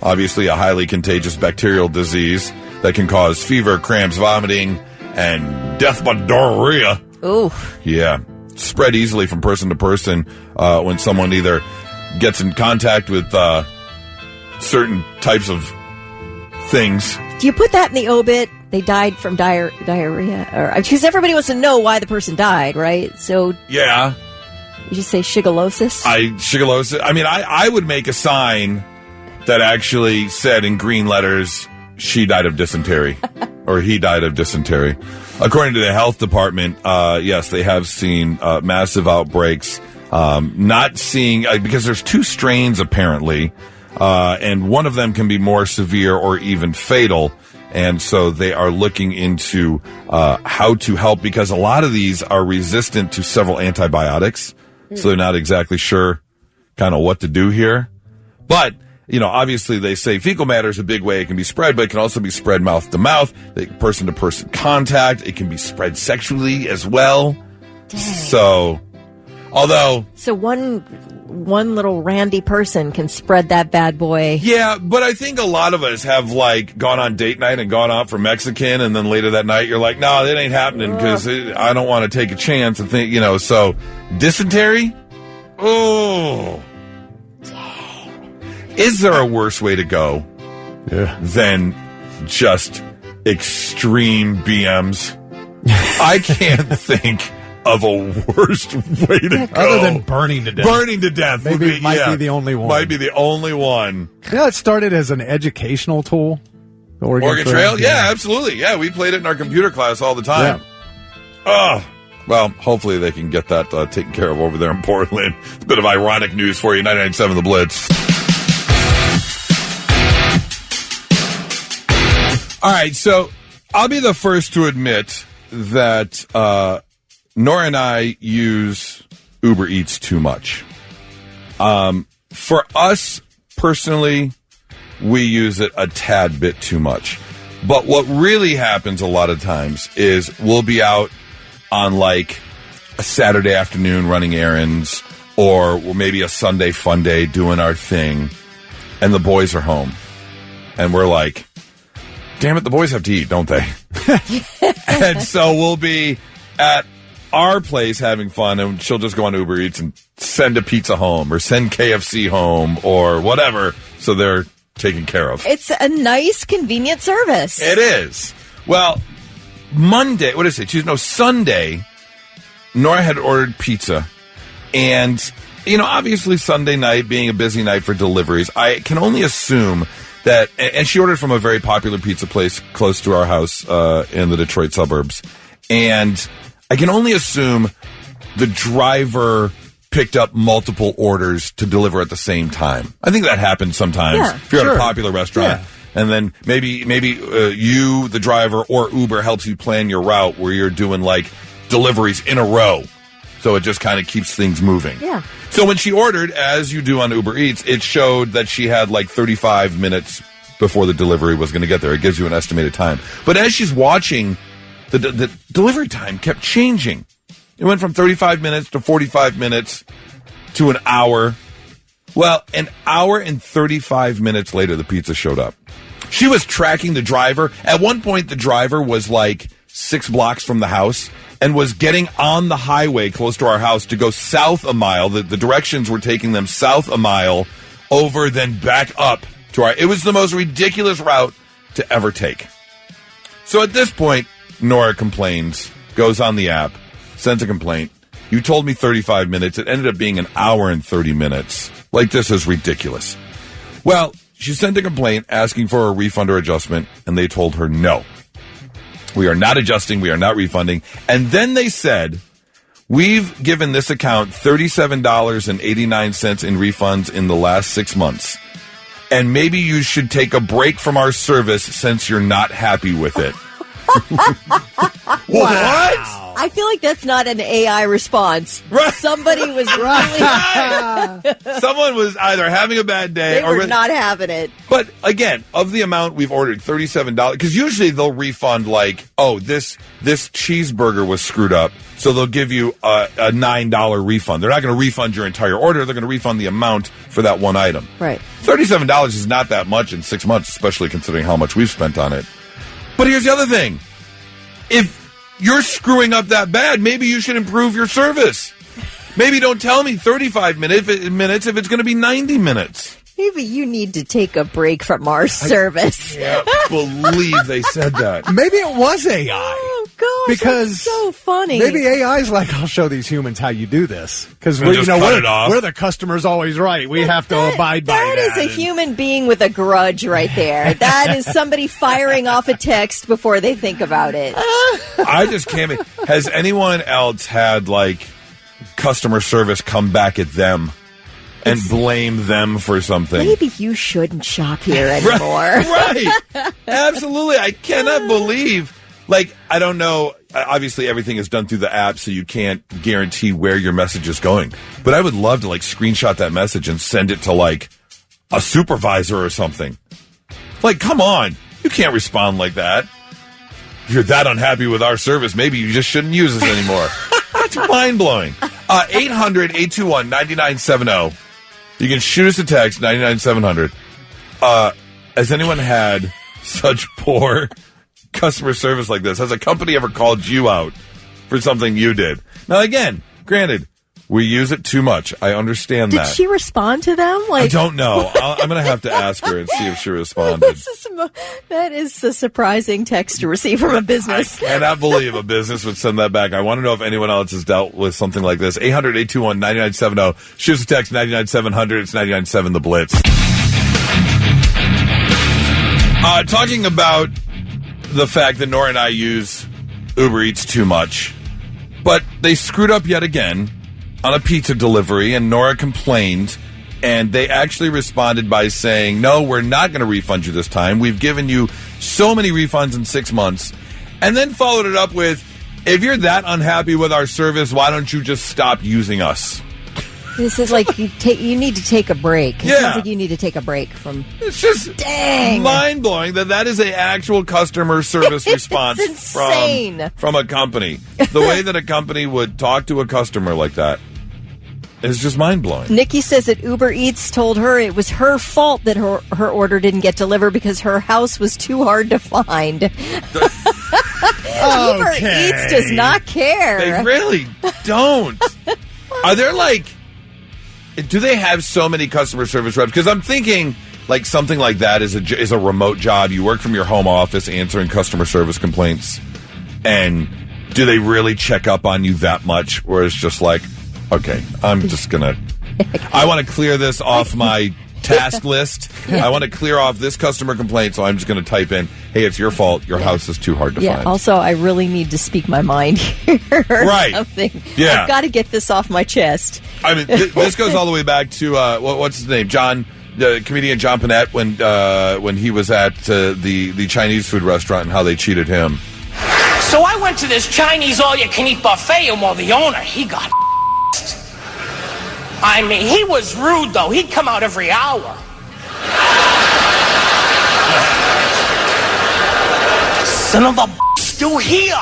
Obviously a highly contagious bacterial disease that can cause fever, cramps, vomiting, and death by diarrhea. Ooh. Yeah. Spread easily from person to person when someone either gets in contact with certain types of things. Do you put that in the obit? They died from diarrhea? Or because everybody wants to know why the person died, right? So Yeah. you just say shigellosis? Shigellosis. I mean, I would make a sign that actually said in green letters, "She died of dysentery," or "He died of dysentery." According to the health department, yes, they have seen massive outbreaks. Not seeing because there's two strains apparently, and one of them can be more severe or even fatal. And so they are looking into how to help, because a lot of these are resistant to several antibiotics. So they're not exactly sure kind of what to do here. But, obviously they say fecal matter is a big way it can be spread, but it can also be spread mouth to mouth, person to person contact. It can be spread sexually as well. Dang. So one little randy person can spread that bad boy. Yeah, but I think a lot of us have gone on date night and gone out for Mexican, and then later that night you're like, no, that ain't happening because I don't want to take a chance and think, so dysentery? Oh. Dang. Is there a worse way to go than just extreme BMs? I can't think of a worst way to go. Other than burning to death. Burning to death. Maybe might be the only one. Might be the only one. It started as an educational tool. The Oregon Trail? Yeah, absolutely. Yeah, we played it in our computer class all the time. Yeah. Well, hopefully they can get that taken care of over there in Portland. It's a bit of ironic news for you. 99.7 The Blitz. All right, so I'll be the first to admit that Nora and I use Uber Eats too much. For us personally, we use it a tad bit too much. But what really happens a lot of times is we'll be out on a Saturday afternoon running errands, or maybe a Sunday fun day doing our thing, and the boys are home. And we're like, damn it, the boys have to eat, don't they? And so we'll be at our place having fun, and she'll just go on Uber Eats and send a pizza home or send KFC home or whatever, so they're taken care of. It's a nice, convenient service. It is. Well, Sunday, Nora had ordered pizza, and, obviously Sunday night being a busy night for deliveries, I can only assume that, and she ordered from a very popular pizza place close to our house in the Detroit suburbs, and I can only assume the driver picked up multiple orders to deliver at the same time. I think that happens sometimes. Yeah, if you're at a popular restaurant. Yeah. And then maybe you, the driver, or Uber helps you plan your route where you're doing deliveries in a row. So it just kind of keeps things moving. Yeah. So when she ordered, as you do on Uber Eats, it showed that she had 35 minutes before the delivery was going to get there. It gives you an estimated time. But as she's watching, the delivery time kept changing. It went from 35 minutes to 45 minutes to an hour. Well, an hour and 35 minutes later, the pizza showed up. She was tracking the driver. At one point, the driver was 6 blocks from the house and was getting on the highway close to our house to go south a mile. The directions were taking them south a mile, over, then back up to our... It was the most ridiculous route to ever take. So at this point, Nora complains, goes on the app, sends a complaint. You told me 35 minutes. It ended up being an hour and 30 minutes. This is ridiculous. Well, she sent a complaint asking for a refund or adjustment, and they told her no. We are not adjusting. We are not refunding. And then they said, we've given this account $37.89 in refunds in the last 6 months. And maybe you should take a break from our service since you're not happy with it. What? I feel like that's not an AI response. Right. Somebody was really... Someone was either having a bad day or... They were not having it. But, again, of the amount we've ordered, $37, because usually they'll refund this cheeseburger was screwed up, so they'll give you a $9 refund. They're not going to refund your entire order. They're going to refund the amount for that one item. Right. $37 is not that much in 6 months, especially considering how much we've spent on it. But here's the other thing. If you're screwing up that bad, maybe you should improve your service. Maybe don't tell me 35 minutes if it's going to be 90 minutes. Maybe you need to take a break from our service. I can't believe they said that. Maybe it was AI. Oh, gosh, because that's so funny. Maybe AI's I'll show these humans how you do this. Because we're the customer's always right. We have to abide by that. That is a human being with a grudge right there. That is somebody firing off a text before they think about it. I just can't. Has anyone else had, customer service come back at them and blame them for something. Maybe you shouldn't shop here anymore. Right. Absolutely. I cannot believe. Like, I don't know. Obviously, everything is done through the app, so you can't guarantee where your message is going. But I would love to, like, screenshot that message and send it to, like, a supervisor or something. Like, come on. You can't respond like that. If you're that unhappy with our service, maybe you just shouldn't use us anymore. That's mind-blowing. 800-821-9970. You can shoot us a text, 99700. Has anyone had such poor customer service like this? Has a company ever called you out for something you did? Now, again, granted, we use it too much. I understand that. Did she respond to them? I don't know. I'm going to have to ask her and see if she responded. That is a surprising text to receive from a business. I cannot believe a business would send that back. I want to know if anyone else has dealt with something like this. 800-821-9970. Shoot us a text, 99700. It's 997 The Blitz. Talking about the fact that Nora and I use Uber Eats too much, but they screwed up yet again on a pizza delivery, and Nora complained, and they actually responded by saying, no, we're not going to refund you this time. We've given you so many refunds in 6 months, and then followed it up with, if you're that unhappy with our service, why don't you just stop using us? This is like you need to take a break. It sounds like you need to take a break from... It's just mind-blowing that is an actual customer service response from a company. The way that a company would talk to a customer like that is just mind-blowing. Nikki says that Uber Eats told her it was her fault that her order didn't get delivered because her house was too hard to find. Uber Eats does not care. They really don't. Are there do they have so many customer service reps? Because I'm thinking like something like that is a remote job. You work from your home office answering customer service complaints. And do they really check up on you that much? Or it's just like, okay, I'm just going to... I want to clear this off my task list. I want to clear off this customer complaint, so I'm just going to type in, hey, it's your fault. Your house is too hard to find. Also, I really need to speak my mind here. Right. Something. Yeah. I've got to get this off my chest. I mean, this goes all the way back to, what's his name? Comedian John Panette, when he was at the Chinese food restaurant and how they cheated him. So I went to this Chinese all-you-can-eat buffet, and the owner, he got I mean, he was rude, though. He'd come out every hour. Son of a still here.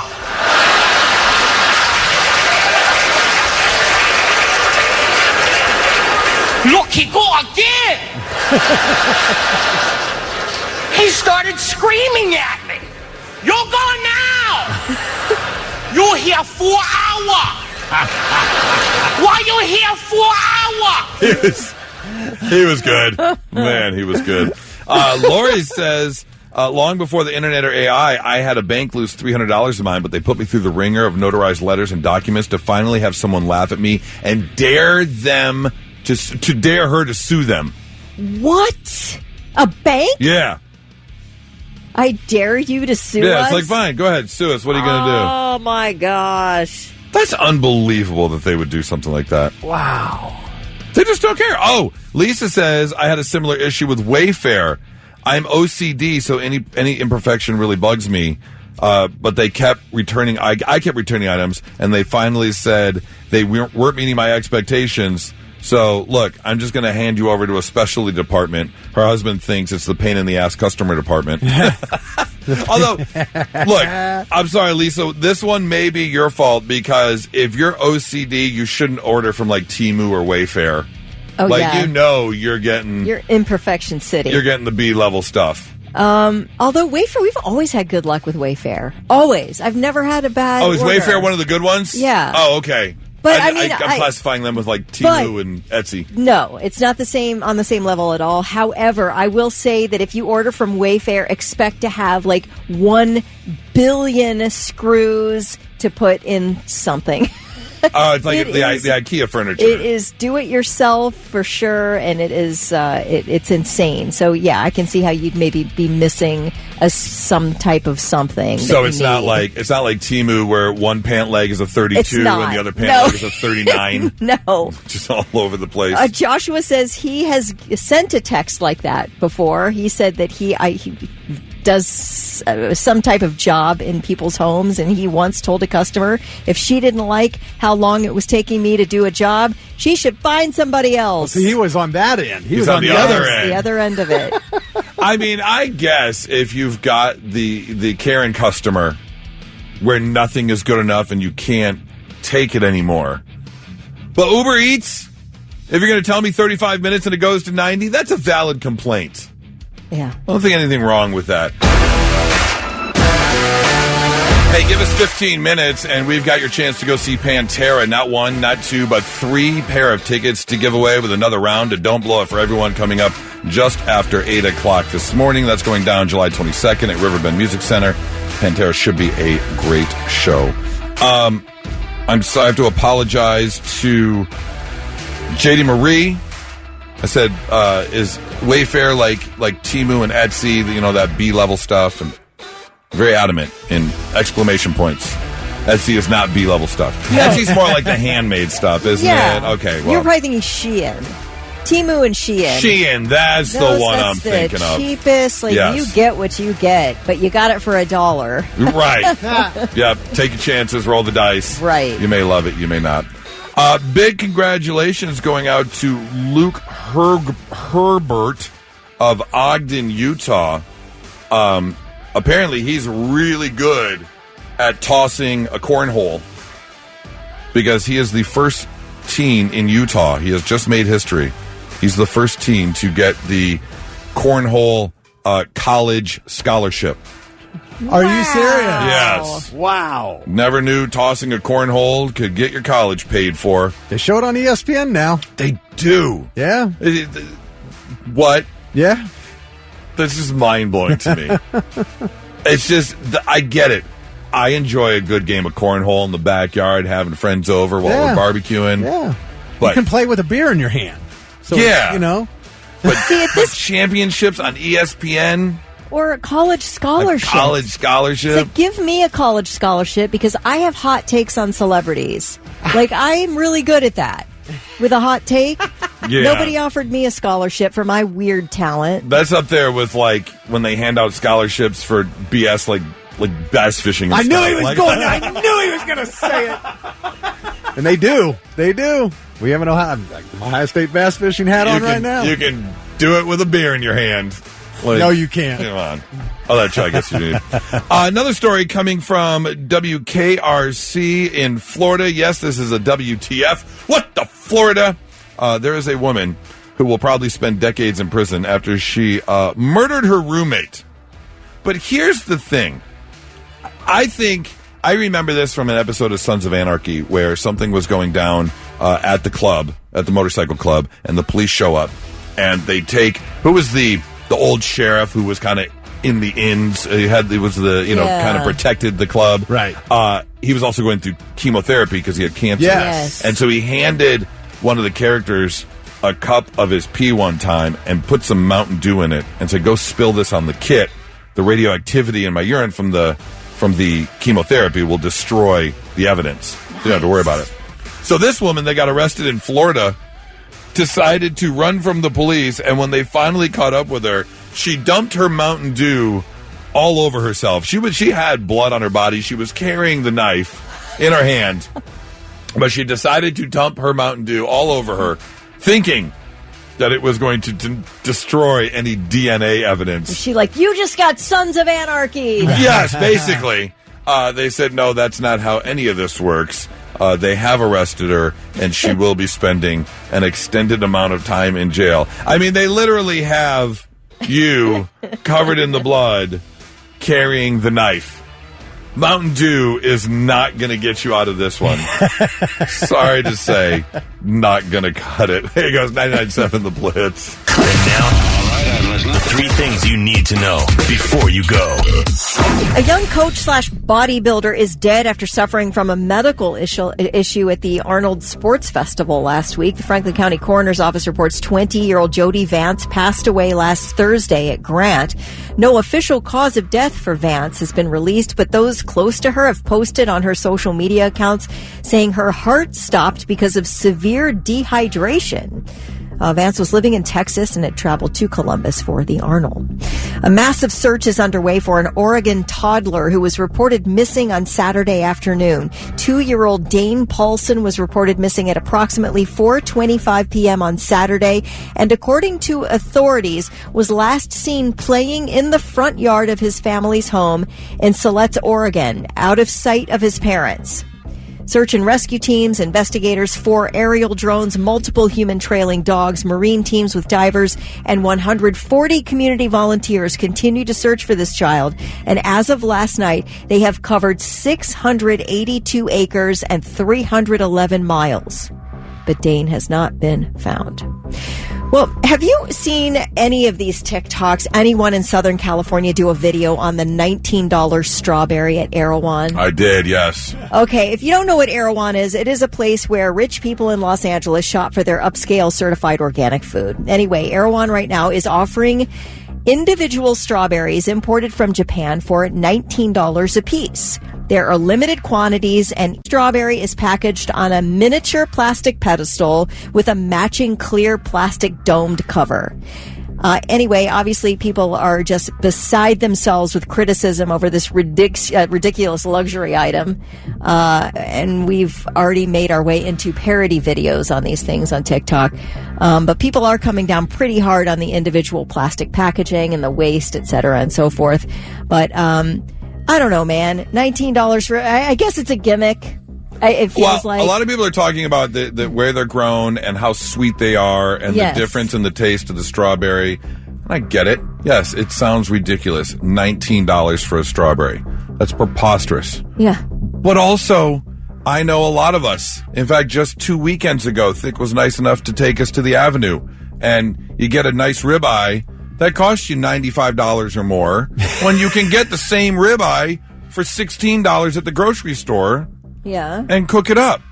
Look, he go again. He started screaming at me. You're going now. You're here 4 hours. Why you here 4 hours? He was good. Man, he was good. Lori says, long before the internet or AI, I had a bank lose $300 of mine, but they put me through the ringer of notarized letters and documents to finally have someone laugh at me and dare them to dare her to sue them. What? A bank? Yeah. I dare you to sue us? Yeah, it's like, fine, go ahead, sue us. What are you going to do? Oh, my gosh. That's unbelievable that they would do something like that. Wow. They just don't care. Oh, Lisa says, I had a similar issue with Wayfair. I'm OCD, so any imperfection really bugs me. But they kept returning, I kept returning items, and they finally said they weren't meeting my expectations. So, look, I'm just going to hand you over to a specialty department. Her husband thinks it's the pain in the ass customer department. Although, look, I'm sorry, Lisa, this one may be your fault because if you're OCD, you shouldn't order from like Temu or Wayfair. Oh, yeah. You know you're Imperfection City. You're getting the B-level stuff. Although Wayfair, we've always had good luck with Wayfair. Always. I've never had a bad Oh, is order. Wayfair one of the good ones? Yeah. Oh, okay. But I'm I classifying them with like Temu and Etsy. No, it's not on the same level at all. However, I will say that if you order from Wayfair, expect to have like 1 billion screws to put in something. Oh, it's like the IKEA furniture. It is do it yourself for sure, and it is it's insane. So yeah, I can see how you'd maybe be missing some type of something. So it's not like Temu where one pant leg is a 32 and the other pant leg is a 39. No, just all over the place. Joshua says he has sent a text like that before. He said that he does some type of job in people's homes, and he once told a customer if she didn't like how long it was taking me to do a job, she should find somebody else. Well, see, he was on that end. He was on the other end. The other end of it. I mean, I guess if you've got the Karen customer where nothing is good enough and you can't take it anymore. But Uber Eats, if you're going to tell me 35 minutes and it goes to 90, that's a valid complaint. Yeah. I don't think anything wrong with that. Hey, give us 15 minutes and we've got your chance to go see Pantera. Not one, not two, but 3 pair of tickets to give away with another round of Don't Blow It for Everyone coming up just after 8 o'clock this morning. That's going down July 22nd at Riverbend Music Center. Pantera should be a great show. I have to apologize to JD Marie. I said, is Wayfair like Temu and Etsy, that B-level stuff? And very adamant in exclamation points. Etsy is not B-level stuff. No. Etsy's more like the handmade stuff, isn't it? Okay, well. You're probably thinking Shein. Temu and Shein. Shein, that's the one I'm thinking of. Cheapest. You get what you get, but you got it for $1. Right. Yep. Take your chances, roll the dice. Right. You may love it, you may not. Big congratulations going out to Luke Herbert of Ogden, Utah. Apparently, he's really good at tossing a cornhole because he is the first teen in Utah. He has just made history. He's the first teen to get the cornhole college scholarship. Are you serious? Yes. Wow. Never knew tossing a cornhole could get your college paid for. They show it on ESPN now. They do. Yeah. What? Yeah. That's just mind-blowing to me. It's just, I get it. I enjoy a good game of cornhole in the backyard, having friends over while we're barbecuing. Yeah. But, you can play with a beer in your hand. So yeah. But championships on ESPN... Or a college scholarship. A college scholarship? So give me a college scholarship because I have hot takes on celebrities. I'm really good at that. With a hot take, nobody offered me a scholarship for my weird talent. That's up there with, when they hand out scholarships for BS, like bass fishing and I stuff. I knew he was going to say it. And they do. They do. We have an Ohio State bass fishing hat on right now. You can do it with a beer in your hand. No, you can't. Come on. Oh, that's I guess you do. Another story coming from WKRC in Florida. Yes, this is a WTF. What the Florida? There is a woman who will probably spend decades in prison after she murdered her roommate. But here's the thing. I remember this from an episode of Sons of Anarchy where something was going down at the club, at the motorcycle club, and the police show up. And they take... Who was the old sheriff who was kind of in the inns? He was kind of protected the club. Right. He was also going through chemotherapy because he had cancer. Yes. And so he handed one of the characters a cup of his pee one time and put some Mountain Dew in it and said, go spill this on the kit. The radioactivity in my urine from the chemotherapy will destroy the evidence. You don't have to worry about it. So this woman that got arrested in Florida decided to run from the police, and when they finally caught up with her, she dumped her Mountain Dew all over herself. She had blood on her body. She was carrying the knife in her hand, but she decided to dump her Mountain Dew all over her, thinking that it was going to destroy any DNA evidence. Is she you just got Sons of Anarchy? Yes, basically. They said, no, that's not how any of this works. They have arrested her, and she will be spending an extended amount of time in jail. I mean, they literally have you covered in the blood carrying the knife. Mountain Dew is not going to get you out of this one. Sorry to say, not going to cut it. Here goes 99.7 The Blitz. And now, all right, last night. The 3 things you need to know before you go. A young coach/bodybuilder is dead after suffering from a medical issue at the Arnold Sports Festival last week. The Franklin County Coroner's Office reports 20-year-old Jody Vance passed away last Thursday at Grant. No official cause of death for Vance has been released, but those close to her have posted on her social media accounts saying her heart stopped because of severe dehydration. Vance was living in Texas and had traveled to Columbus for the Arnold. A massive search is underway for an Oregon toddler who was reported missing on Saturday afternoon. 2-year-old Dane Paulson was reported missing at approximately 4:25 p.m. on Saturday, and according to authorities, was last seen playing in the front yard of his family's home in Siletz, Oregon, out of sight of his parents. Search and rescue teams, investigators, 4 aerial drones, multiple human trailing dogs, marine teams with divers, and 140 community volunteers continue to search for this child. And as of last night, they have covered 682 acres and 311 miles. But Dane has not been found. Well, have you seen any of these TikToks? Anyone in Southern California do a video on the $19 strawberry at Erewhon? I did, yes. Okay, if you don't know what Erewhon is, it is a place where rich people in Los Angeles shop for their upscale certified organic food. Anyway, Erewhon right now is offering individual strawberries imported from Japan for $19 a piece. There are limited quantities, and strawberry is packaged on a miniature plastic pedestal with a matching clear plastic domed cover. Anyway, obviously people are just beside themselves with criticism over this ridiculous luxury item. And we've already made our way into parody videos on these things on TikTok. But people are coming down pretty hard on the individual plastic packaging and the waste, et cetera, and so forth. But, I don't know, man. $19 for, I guess it's a gimmick. It feels like a lot of people are talking about the where they're grown and how sweet they are and the difference in the taste of the strawberry. And I get it. Yes, it sounds ridiculous. $19 for a strawberry. That's preposterous. Yeah. But also, I know a lot of us. In fact, just 2 weekends ago, Thick was nice enough to take us to the Avenue. And you get a nice ribeye that costs you $95 or more when you can get the same ribeye for $16 at the grocery store. Yeah. And cook it up.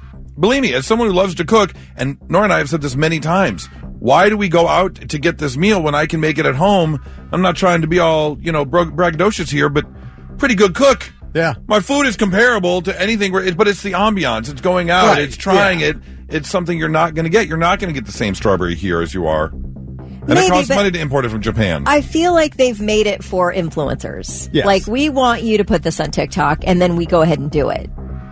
Believe me, as someone who loves to cook, and Nora and I have said this many times, why do we go out to get this meal when I can make it at home? I'm not trying to be all, braggadocious here, but pretty good cook. Yeah. My food is comparable to anything, but it's the ambiance. It's going out. Right. It's trying it. It's something you're not going to get. You're not going to get the same strawberry here as you are. And it costs money to import it from Japan. I feel like they've made it for influencers. Yes. Like, we want you to put this on TikTok, and then we go ahead and do it.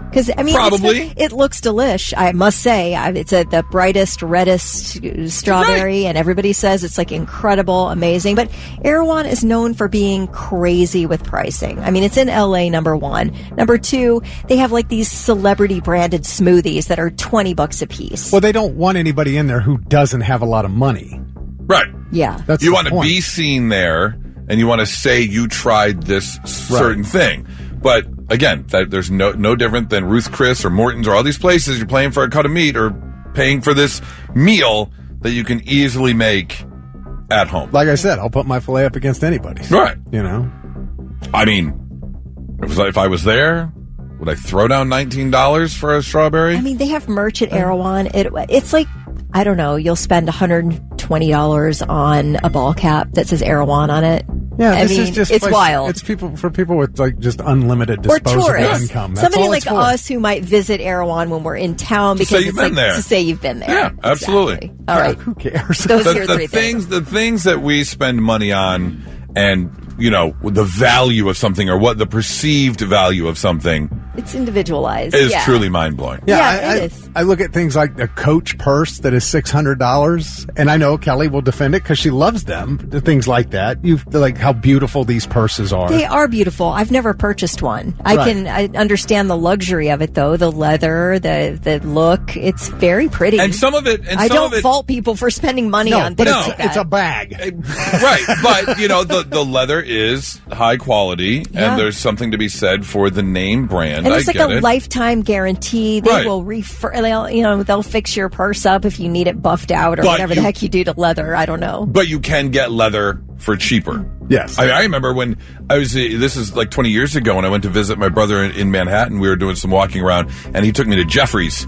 Because, I mean, probably it looks delish, I must say. It's the brightest, reddest strawberry, and everybody says it's like incredible, amazing. But Erewhon is known for being crazy with pricing. I mean, it's in LA, number one. Number two, they have like these celebrity branded smoothies that are $20 a piece. Well, they don't want anybody in there who doesn't have a lot of money. Right. Yeah. That's you want to be seen there, and you want to say you tried this certain thing. But again, there's no different than Ruth Chris or Morton's or all these places you're paying for a cut of meat or paying for this meal that you can easily make at home. Like I said, I'll put my filet up against anybody's. Right. I mean, if I was there, would I throw down $19 for a strawberry? I mean, they have merch at Erewhon. It's like, I don't know, you'll spend $120 on a ball cap that says Erewhon on it. Yeah, I mean, it's wild. It's for people with like just unlimited disposable income. That's Somebody all like us who might visit Erewhon when we're in town because it's like to say you've been there. Yeah, absolutely. Exactly. All right, who cares? Those are three things. The things that we spend money on, and the value of something or what the perceived value of something. It's individualized. Is truly mind blowing. Yeah, it is. I look at things like a Coach purse that is $600, and I know Kelly will defend it because she loves them. Things like that. Like how beautiful these purses are. They are beautiful. I've never purchased one. I understand the luxury of it though. The leather, the look. It's very pretty. And some of it. I don't fault people for spending money on things like that. It's a bag, right? But the leather is high quality, and there's something to be said for the name brand. And it's like a lifetime guarantee. They will they'll fix your purse up if you need it buffed out or whatever the heck you do to leather. I don't know. But you can get leather for cheaper. Yes. I remember when this is like 20 years ago, when I went to visit my brother in Manhattan. We were doing some walking around, and he took me to Jeffrey's,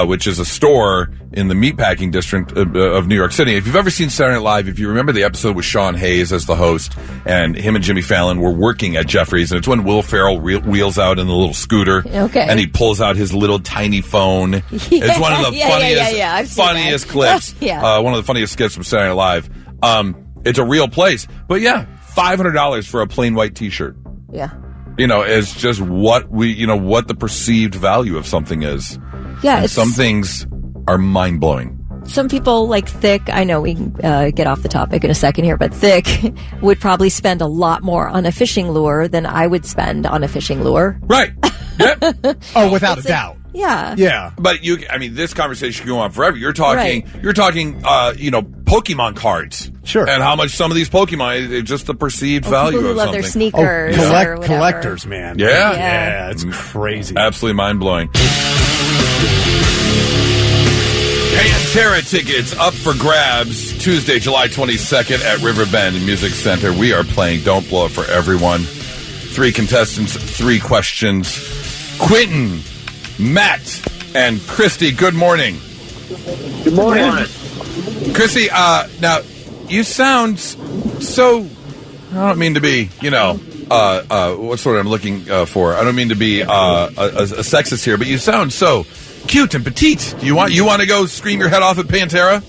which is a store in the meatpacking district of New York City. If you've ever seen Saturday Night Live, if you remember the episode with Sean Hayes as the host, and him and Jimmy Fallon were working at Jeffrey's, and it's when Will Ferrell wheels out in the little scooter, and he pulls out his little tiny phone. It's one of the funniest clips. One of the funniest skits from Saturday Night Live. It's a real place. But yeah, $500 for a plain white T-shirt. Yeah. It's just what what the perceived value of something is. Yeah. And some things are mind-blowing. Some people like Thick, I know we can get off the topic in a second here, but Thick would probably spend a lot more on a fishing lure than I would spend on a fishing lure. Right. Yep. Oh, without a doubt. Yeah. Yeah. But this conversation can go on forever. You're talking, Pokemon cards. Sure. And how much some of these Pokemon, it's just the perceived value people who of love something. their sneakers or whatever. Collectors, man. Yeah. Yeah, it's crazy. Absolutely mind-blowing. Pantera tickets up for grabs Tuesday, July 22nd at Riverbend Music Center. We are playing Don't Blow It for Everyone. 3 contestants, 3 questions. Quentin, Matt, and Christy, good morning. Good morning. Christy, now, you sound so... I don't mean to be, what's the word I'm looking for? I don't mean to be a sexist here, but you sound so cute and petite. You want to go scream your head off at Pantera?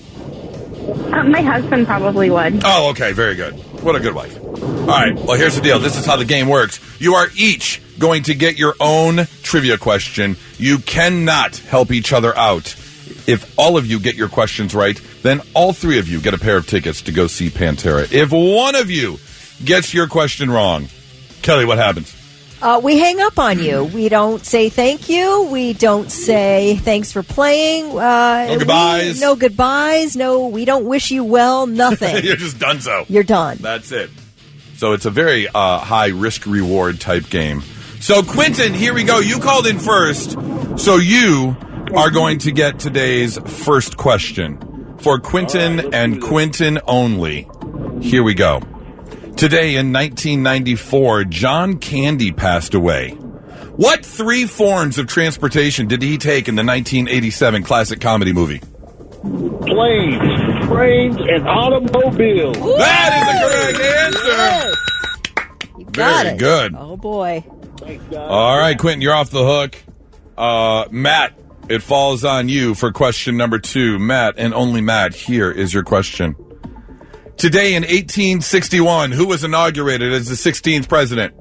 My husband probably would. Oh, okay, very good. What a good wife. All right, well, here's the deal. This is how the game works. You are each going to get your own trivia question. You cannot help each other out. If all of you get your questions right, then all 3 of you get a pair of tickets to go see Pantera. If one of you gets your question wrong, Kelly, what happens? We hang up on you. We don't say thank you. We don't say thanks for playing. No goodbyes. No goodbyes. No, we don't wish you well. Nothing. You're just done so. You're done. That's it. So it's a very high risk-reward type game. So, Quentin, here we go. You called in first. So you are going to get today's first question. For Quentin and Quentin only. Here we go. Today in 1994, John Candy passed away. What 3 forms of transportation did he take in the 1987 classic comedy movie? Planes, trains, and automobiles. That is a correct answer. You got Very it. good. Oh, boy. All right, Quentin, you're off the hook. Matt, it falls on you for question number 2. Matt, and only Matt, here is your question. Today in 1861, who was inaugurated as the 16th president?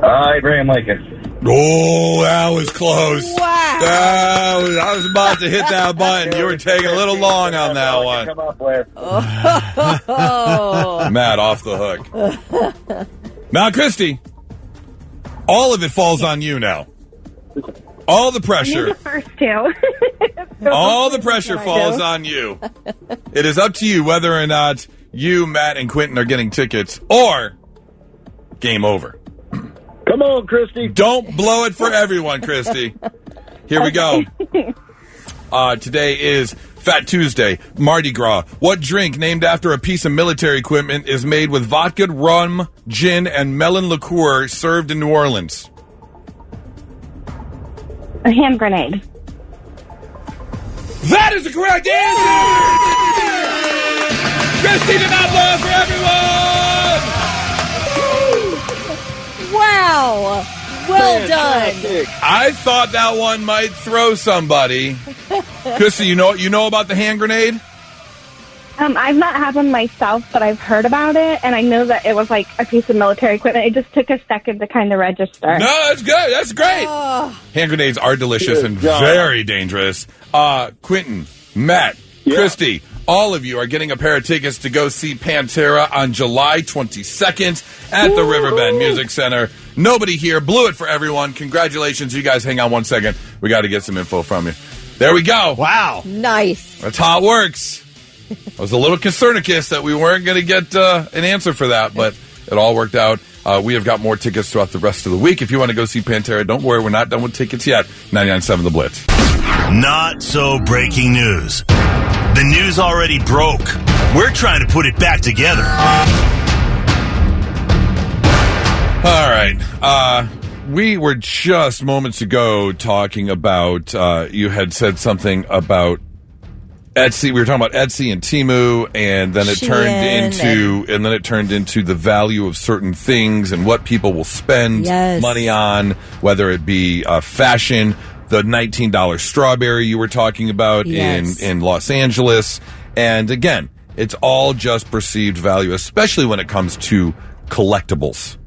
Abraham Lincoln. Oh, that was close. Wow. I was about to hit that button. You were taking a little long on that one. Come up with. Oh. Matt, off the hook. Now, Christy, all of it falls on you now. All the pressure. The first 2. All the pressure falls on you. It is up to you whether or not you, Matt, and Quentin are getting tickets or game over. Come on, Christy. Don't blow it for everyone, Christy. Here we go. Today is Fat Tuesday, Mardi Gras. What drink named after a piece of military equipment is made with vodka, rum, gin, and melon liqueur served in New Orleans? A hand grenade. That is the correct answer! Christy did not blow it for everyone! Wow. Well done. I thought that one might throw somebody. Christy, you know about the hand grenade? I've not had one myself, but I've heard about it, and I know that it was like a piece of military equipment. It just took a second to kind of register. No, that's good. That's great. Hand grenades are delicious and very dangerous. Quentin, Matt, Christy, all of you are getting a pair of tickets to go see Pantera on July 22nd at the Riverbend Music Center. Nobody here blew it for everyone. Congratulations. You guys hang on one second. We got to get some info from you. There we go. Wow. Nice. That's how it works. I was a little concernicus that we weren't going to get an answer for that, but it all worked out. We have got more tickets throughout the rest of the week. If you want to go see Pantera, don't worry, we're not done with tickets yet. 99.7 The Blitz. Not so breaking news. The news already broke. We're trying to put it back together. All right. We were just moments ago talking about, you had said something about Etsy. We were talking about Etsy and Temu, and then it turned into the value of certain things and what people will spend money on, whether it be fashion, the $19 strawberry you were talking about in Los Angeles. And again, it's all just perceived value, especially when it comes to collectibles.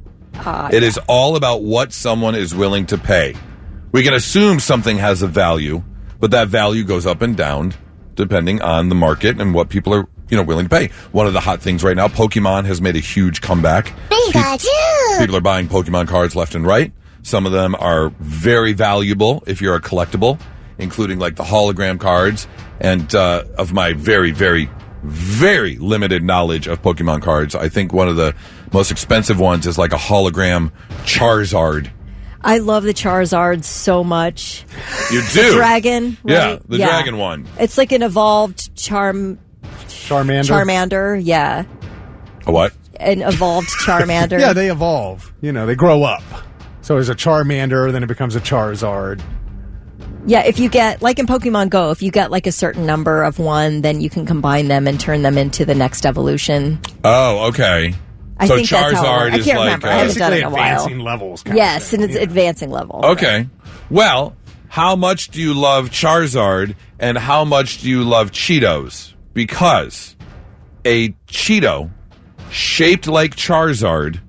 It is all about what someone is willing to pay. We can assume something has a value, but that value goes up and down depending on the market and what people are, willing to pay. One of the hot things right now, Pokemon has made a huge comeback. People are buying Pokemon cards left and right. Some of them are very valuable if you're a collectible, including like the hologram cards. And of my very, very, very limited knowledge of Pokemon cards, I think one of the most expensive ones is like a hologram Charizard. I love the Charizard so much. You do? The dragon. Right? Yeah, the dragon one. It's like an evolved Charmander, yeah. A what? An evolved Charmander. Yeah, they evolve. They grow up. So there's a Charmander, then it becomes a Charizard. Yeah, if you get, like in Pokemon Go, if you get like a certain number of one, then you can combine them and turn them into the next evolution. Oh, okay. I think Charizard is like I haven't done it in a while. Advancing levels. Yes, and it's advancing level. Okay. Well, how much do you love Charizard and how much do you love Cheetos? Because a Cheeto shaped like Charizard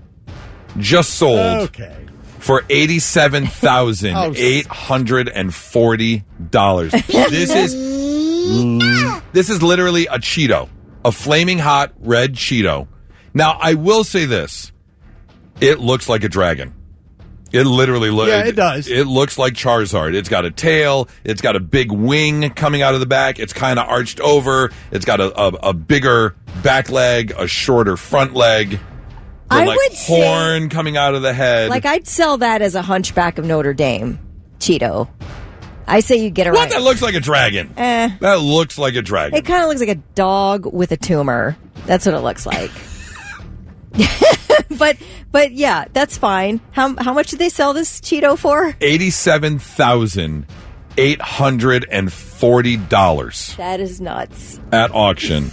just sold for $87,840. This is literally a Cheeto, a flaming hot red Cheeto. Now, I will say this. It looks like a dragon. It literally looks... Yeah, it does. It looks like Charizard. It's got a tail. It's got a big wing coming out of the back. It's kind of arched over. It's got a bigger back leg, a shorter front leg. I would horn coming out of the head. Like, I'd sell that as a Hunchback of Notre Dame Cheeto. I say you get it right. What? That looks like a dragon. That looks like a dragon. It kind of looks like a dog with a tumor. That's what it looks like. But yeah, that's fine. How much did they sell this Cheeto for? $87,840. That is nuts. At auction.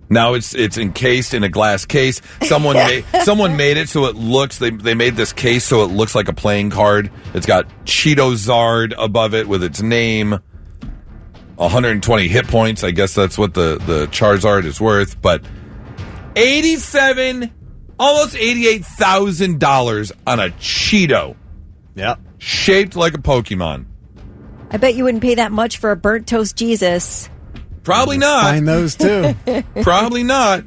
Now it's encased in a glass case. Someone made it so it looks. They made this case so it looks like a playing card. It's got Cheeto-Zard above it with its name. 120 hit points. I guess that's what the Charizard is worth. But almost $88,000 on a Cheeto. Yep. Shaped like a Pokemon. I bet you wouldn't pay that much for a burnt toast Jesus. Probably not. Find those too. Probably not.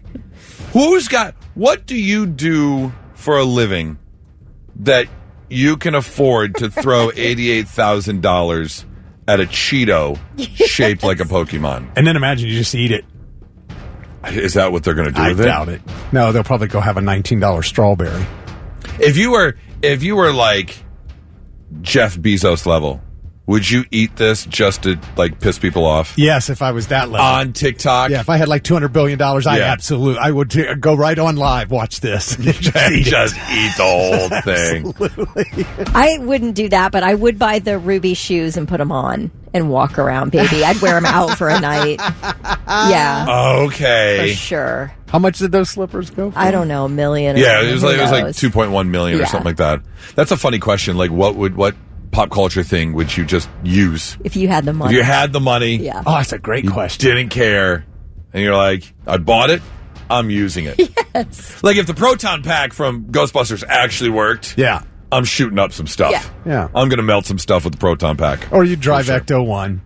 What do you do for a living that you can afford to throw $88,000 at a Cheeto shaped like a Pokemon? And then imagine you just eat it. Is that what they're going to do with it? I doubt it. No, they'll probably go have a $19 strawberry. If you were like Jeff Bezos level, would you eat this just to like piss people off? Yes, if I was that level. On TikTok? Yeah, if I had like $200 billion, I would go right on live, watch this. Just eat the whole thing. Absolutely. I wouldn't do that, but I would buy the ruby shoes and put them on and walk around, baby. I'd wear them out for a night. Yeah. Okay. For sure. How much did those slippers go for? I don't know, $1 million. Yeah, it was like 2.1 million or something like that. That's a funny question. Like, what pop culture thing would you just use if you had the money? If you had the money, yeah. Oh, that's a great question. Didn't care, and you're like, I bought it. I'm using it. Yes. Like if the proton pack from Ghostbusters actually worked, yeah, I'm shooting up some stuff. Yeah. I'm gonna melt some stuff with the proton pack. Or you drive Ecto One.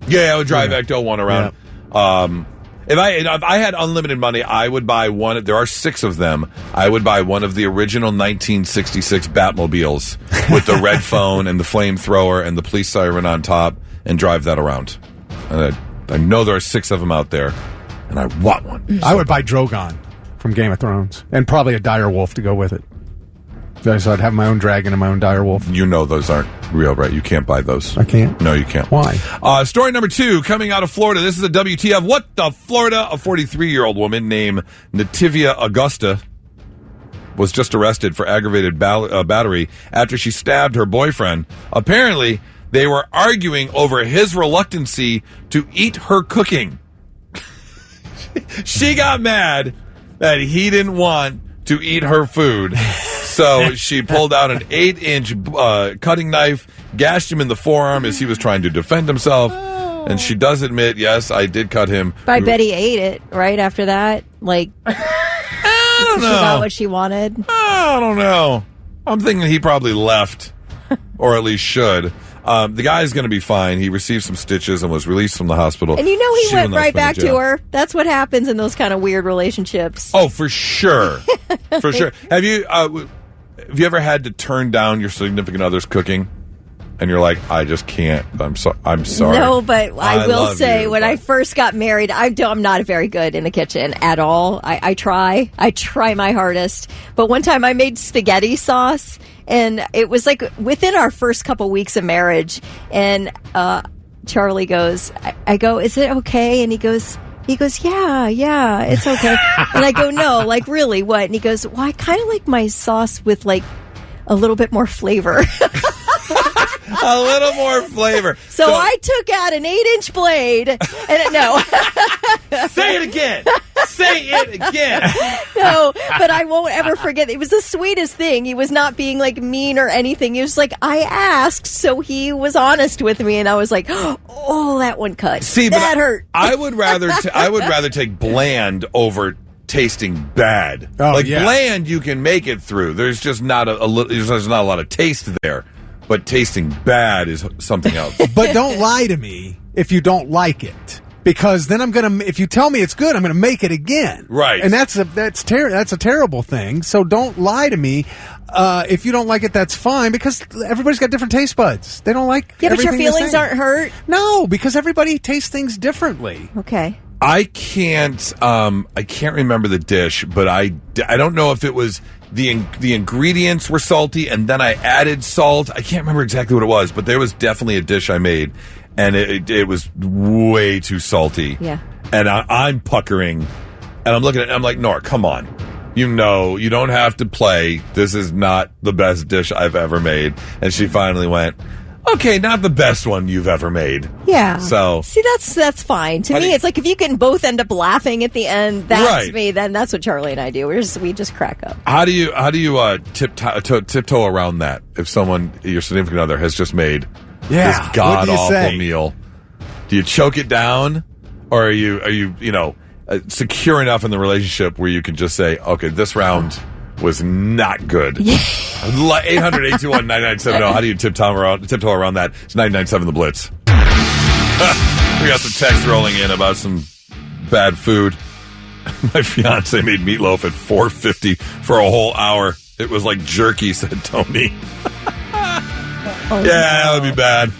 Yeah, I would drive Ecto One around. Yeah. If I had unlimited money, I would buy one. There are 6 of them. I would buy one of the original 1966 Batmobiles with the red phone and the flamethrower and the police siren on top and drive that around. And I know there are 6 of them out there, and I want one. I would buy Drogon from Game of Thrones and probably a dire wolf to go with it. So I'd have my own dragon and my own direwolf. You know those aren't real, right? You can't buy those. I can't? No, you can't. Why? Story number 2 coming out of Florida. This is a WTF. What the Florida? A 43-year-old woman named Nativia Augusta was just arrested for aggravated battery after she stabbed her boyfriend. Apparently, they were arguing over his reluctancy to eat her cooking. She got mad that he didn't want to eat her food. So she pulled out an 8-inch cutting knife, gashed him in the forearm as he was trying to defend himself. And she does admit, yes, I did cut him. But I bet he ate it right after that. Like, I don't know. She got what she wanted. I don't know. I'm thinking he probably left, or at least should. The guy's going to be fine. He received some stitches and was released from the hospital. And you know he went right back to to her. That's what happens in those kind of weird relationships. Oh, for sure. For sure. Have you ever had to turn down your significant other's cooking? And you're like, I just can't. I'm sorry. No, but I will say, you, when I first got married, I'm not very good in the kitchen at all. I try my hardest. But one time I made spaghetti sauce, and it was like within our first couple weeks of marriage. And Charlie goes, I go, is it okay? And he goes, yeah, it's okay. And I go, no, like really, what? And he goes, well, I kind of like my sauce with like a little bit more flavor. A little more flavor. So I took out an 8-inch blade, and no. Say it again. Say it again. No, but I won't ever forget. It was the sweetest thing. He was not being like mean or anything. He was like, I asked, so he was honest with me, and I was like, oh, that one cut. See, that hurt. I would rather take bland over tasting bad. Bland, you can make it through. There's just not there's not a lot of taste there. But tasting bad is something else. But don't lie to me if you don't like it, because then if you tell me it's good, I'm gonna make it again. Right. And that's a terrible thing. So don't lie to me. If you don't like it, that's fine, because everybody's got different taste buds. They don't like. Yeah, but your everything feelings aren't hurt. No, because everybody tastes things differently. Okay. I can't remember the dish, but I don't know if it was the ingredients were salty and then I added salt. I can't remember exactly what it was, but there was definitely a dish I made and it was way too salty. Yeah. And I'm puckering and I'm looking at it and I'm like, Nora, come on. You know, you don't have to play. This is not the best dish I've ever made. And she finally went, okay, not the best one you've ever made. Yeah. So see, that's fine. To me, it's like if you can both end up laughing at the end, that's right. me. Then that's what Charlie and I do. We just crack up. How do you tiptoe around that? If your significant other has just made this god awful meal, do you choke it down, or are you secure enough in the relationship where you can just say, okay, this round was not good. 800-821-9970. How do you tiptoe around that? It's 997 The Blitz. We got some texts rolling in about some bad food. My fiance made meatloaf at 4:50 for a whole hour. It was like jerky, said Tony. That would be bad.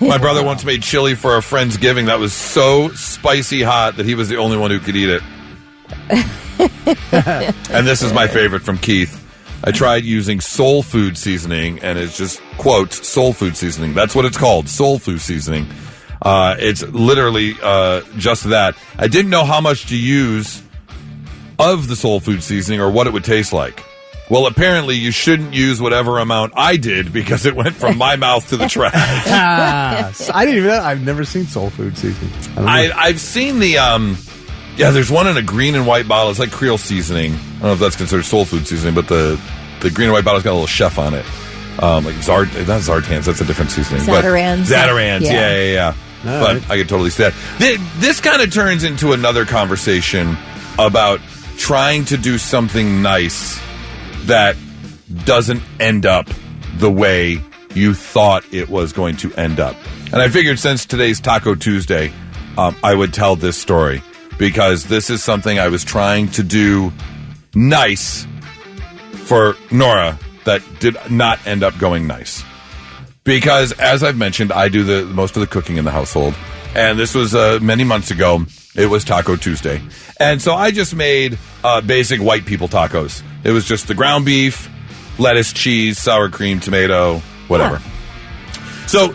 My brother once made chili for a friend's giving that was so spicy hot that he was the only one who could eat it. And this is my favorite from Keith. I tried using soul food seasoning, and it's just, quote, soul food seasoning. That's what it's called, soul food seasoning. It's literally just that. I didn't know how much to use of the soul food seasoning or what it would taste like. Well, apparently you shouldn't use whatever amount I did because it went from my mouth to the trash. I didn't even know. I've never seen soul food seasoning. I've seen the... there's one in a green and white bottle. It's like Creole seasoning. I don't know if that's considered soul food seasoning, but the green and white bottle's got a little chef on it. Like not Zartans, that's a different seasoning. Zatarans. Zatarans, yeah. But right. I could totally see that. This kind of turns into another conversation about trying to do something nice that doesn't end up the way you thought it was going to end up. And I figured since today's Taco Tuesday, I would tell this story. Because this is something I was trying to do nice for Nora that did not end up going nice. Because, as I've mentioned, I do most of the cooking in the household. And this was many months ago. It was Taco Tuesday. And so I just made basic white people tacos. It was just the ground beef, lettuce, cheese, sour cream, tomato, whatever. So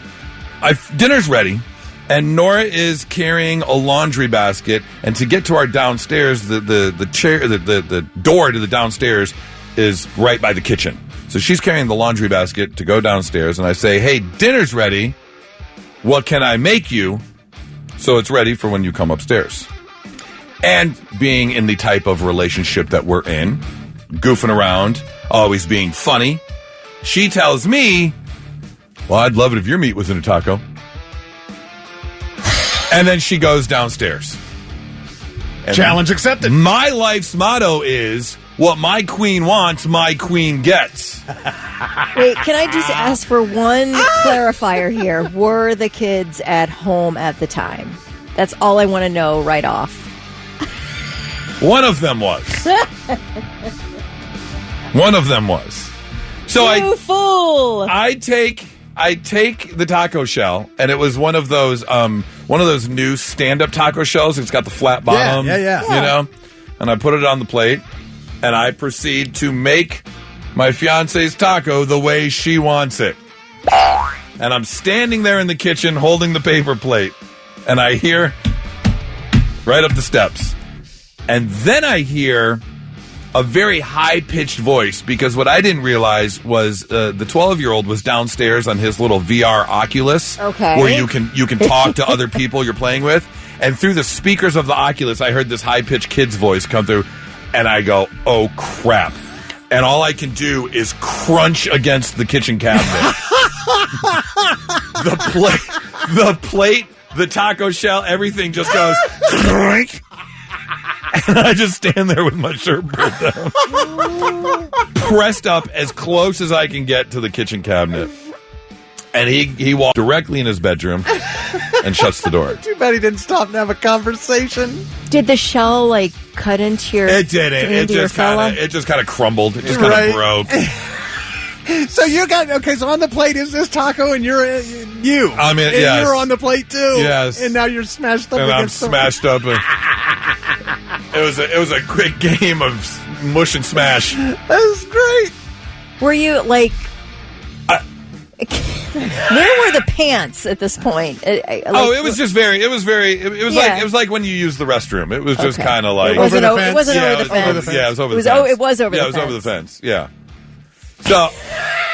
dinner's ready, and Nora is carrying a laundry basket. And to get to our downstairs, the door to the downstairs is right by the kitchen. So she's carrying the laundry basket to go downstairs, and I say, "Hey, dinner's ready. What can I make you so it's ready for when you come upstairs?" And being in the type of relationship that we're in, goofing around, always being funny, she tells me, "Well, I'd love it if your meat was in a taco." And then she goes downstairs. And challenge accepted. My life's motto is, what my queen wants, my queen gets. Wait, can I just ask for one clarifier here? Were the kids at home at the time? That's all I want to know right off. One of them was. One of them was. So you fool! I take the taco shell, and it was one of those new stand-up taco shells. It's got the flat bottom. Yeah. You know? And I put it on the plate, and I proceed to make my fiance's taco the way she wants it. And I'm standing there in the kitchen holding the paper plate, and I hear right up the steps. And then I hear a very high-pitched voice, because what I didn't realize was the 12-year-old was downstairs on his little VR Oculus, where you can talk to other people you're playing with. And through the speakers of the Oculus, I heard this high-pitched kid's voice come through, and I go, "Oh, crap." And all I can do is crunch against the kitchen cabinet. The plate, the taco shell, everything just goes, and I just stand there with my shirt pulled down, pressed up as close as I can get to the kitchen cabinet. And he walked directly in his bedroom and shuts the door. Too bad he didn't stop and have a conversation. Did the shell cut into your? It didn't. It just kind of crumbled. It just kind of broke. So you got so on the plate is this taco, and you're you. I mean, and yes. You're on the plate too. Yes. And now you're smashed up. And I'm smashed up. It was a quick game of mush and smash. That was great. Were you where were the pants at this point? It was like when you use the restroom. It was just kind of like it wasn't over the fence. Yeah, it was over the fence. It was over the fence. Yeah, it was over the fence. Yeah. So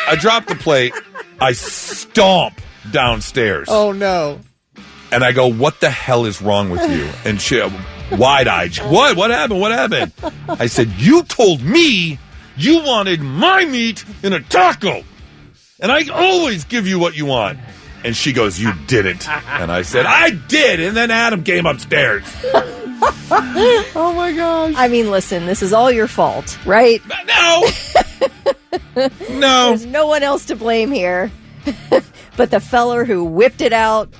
I dropped the plate. I stomp downstairs. Oh no! And I go, "What the hell is wrong with you?" And she, wide-eyed, What happened? What happened? I said, "You told me you wanted my meat in a taco. And I always give you what you want." And she goes, "You didn't." And I said, "I did." And then Adam came upstairs. Oh, my gosh. I mean, listen, this is all your fault, right? No. No. There's no one else to blame here but the feller who whipped it out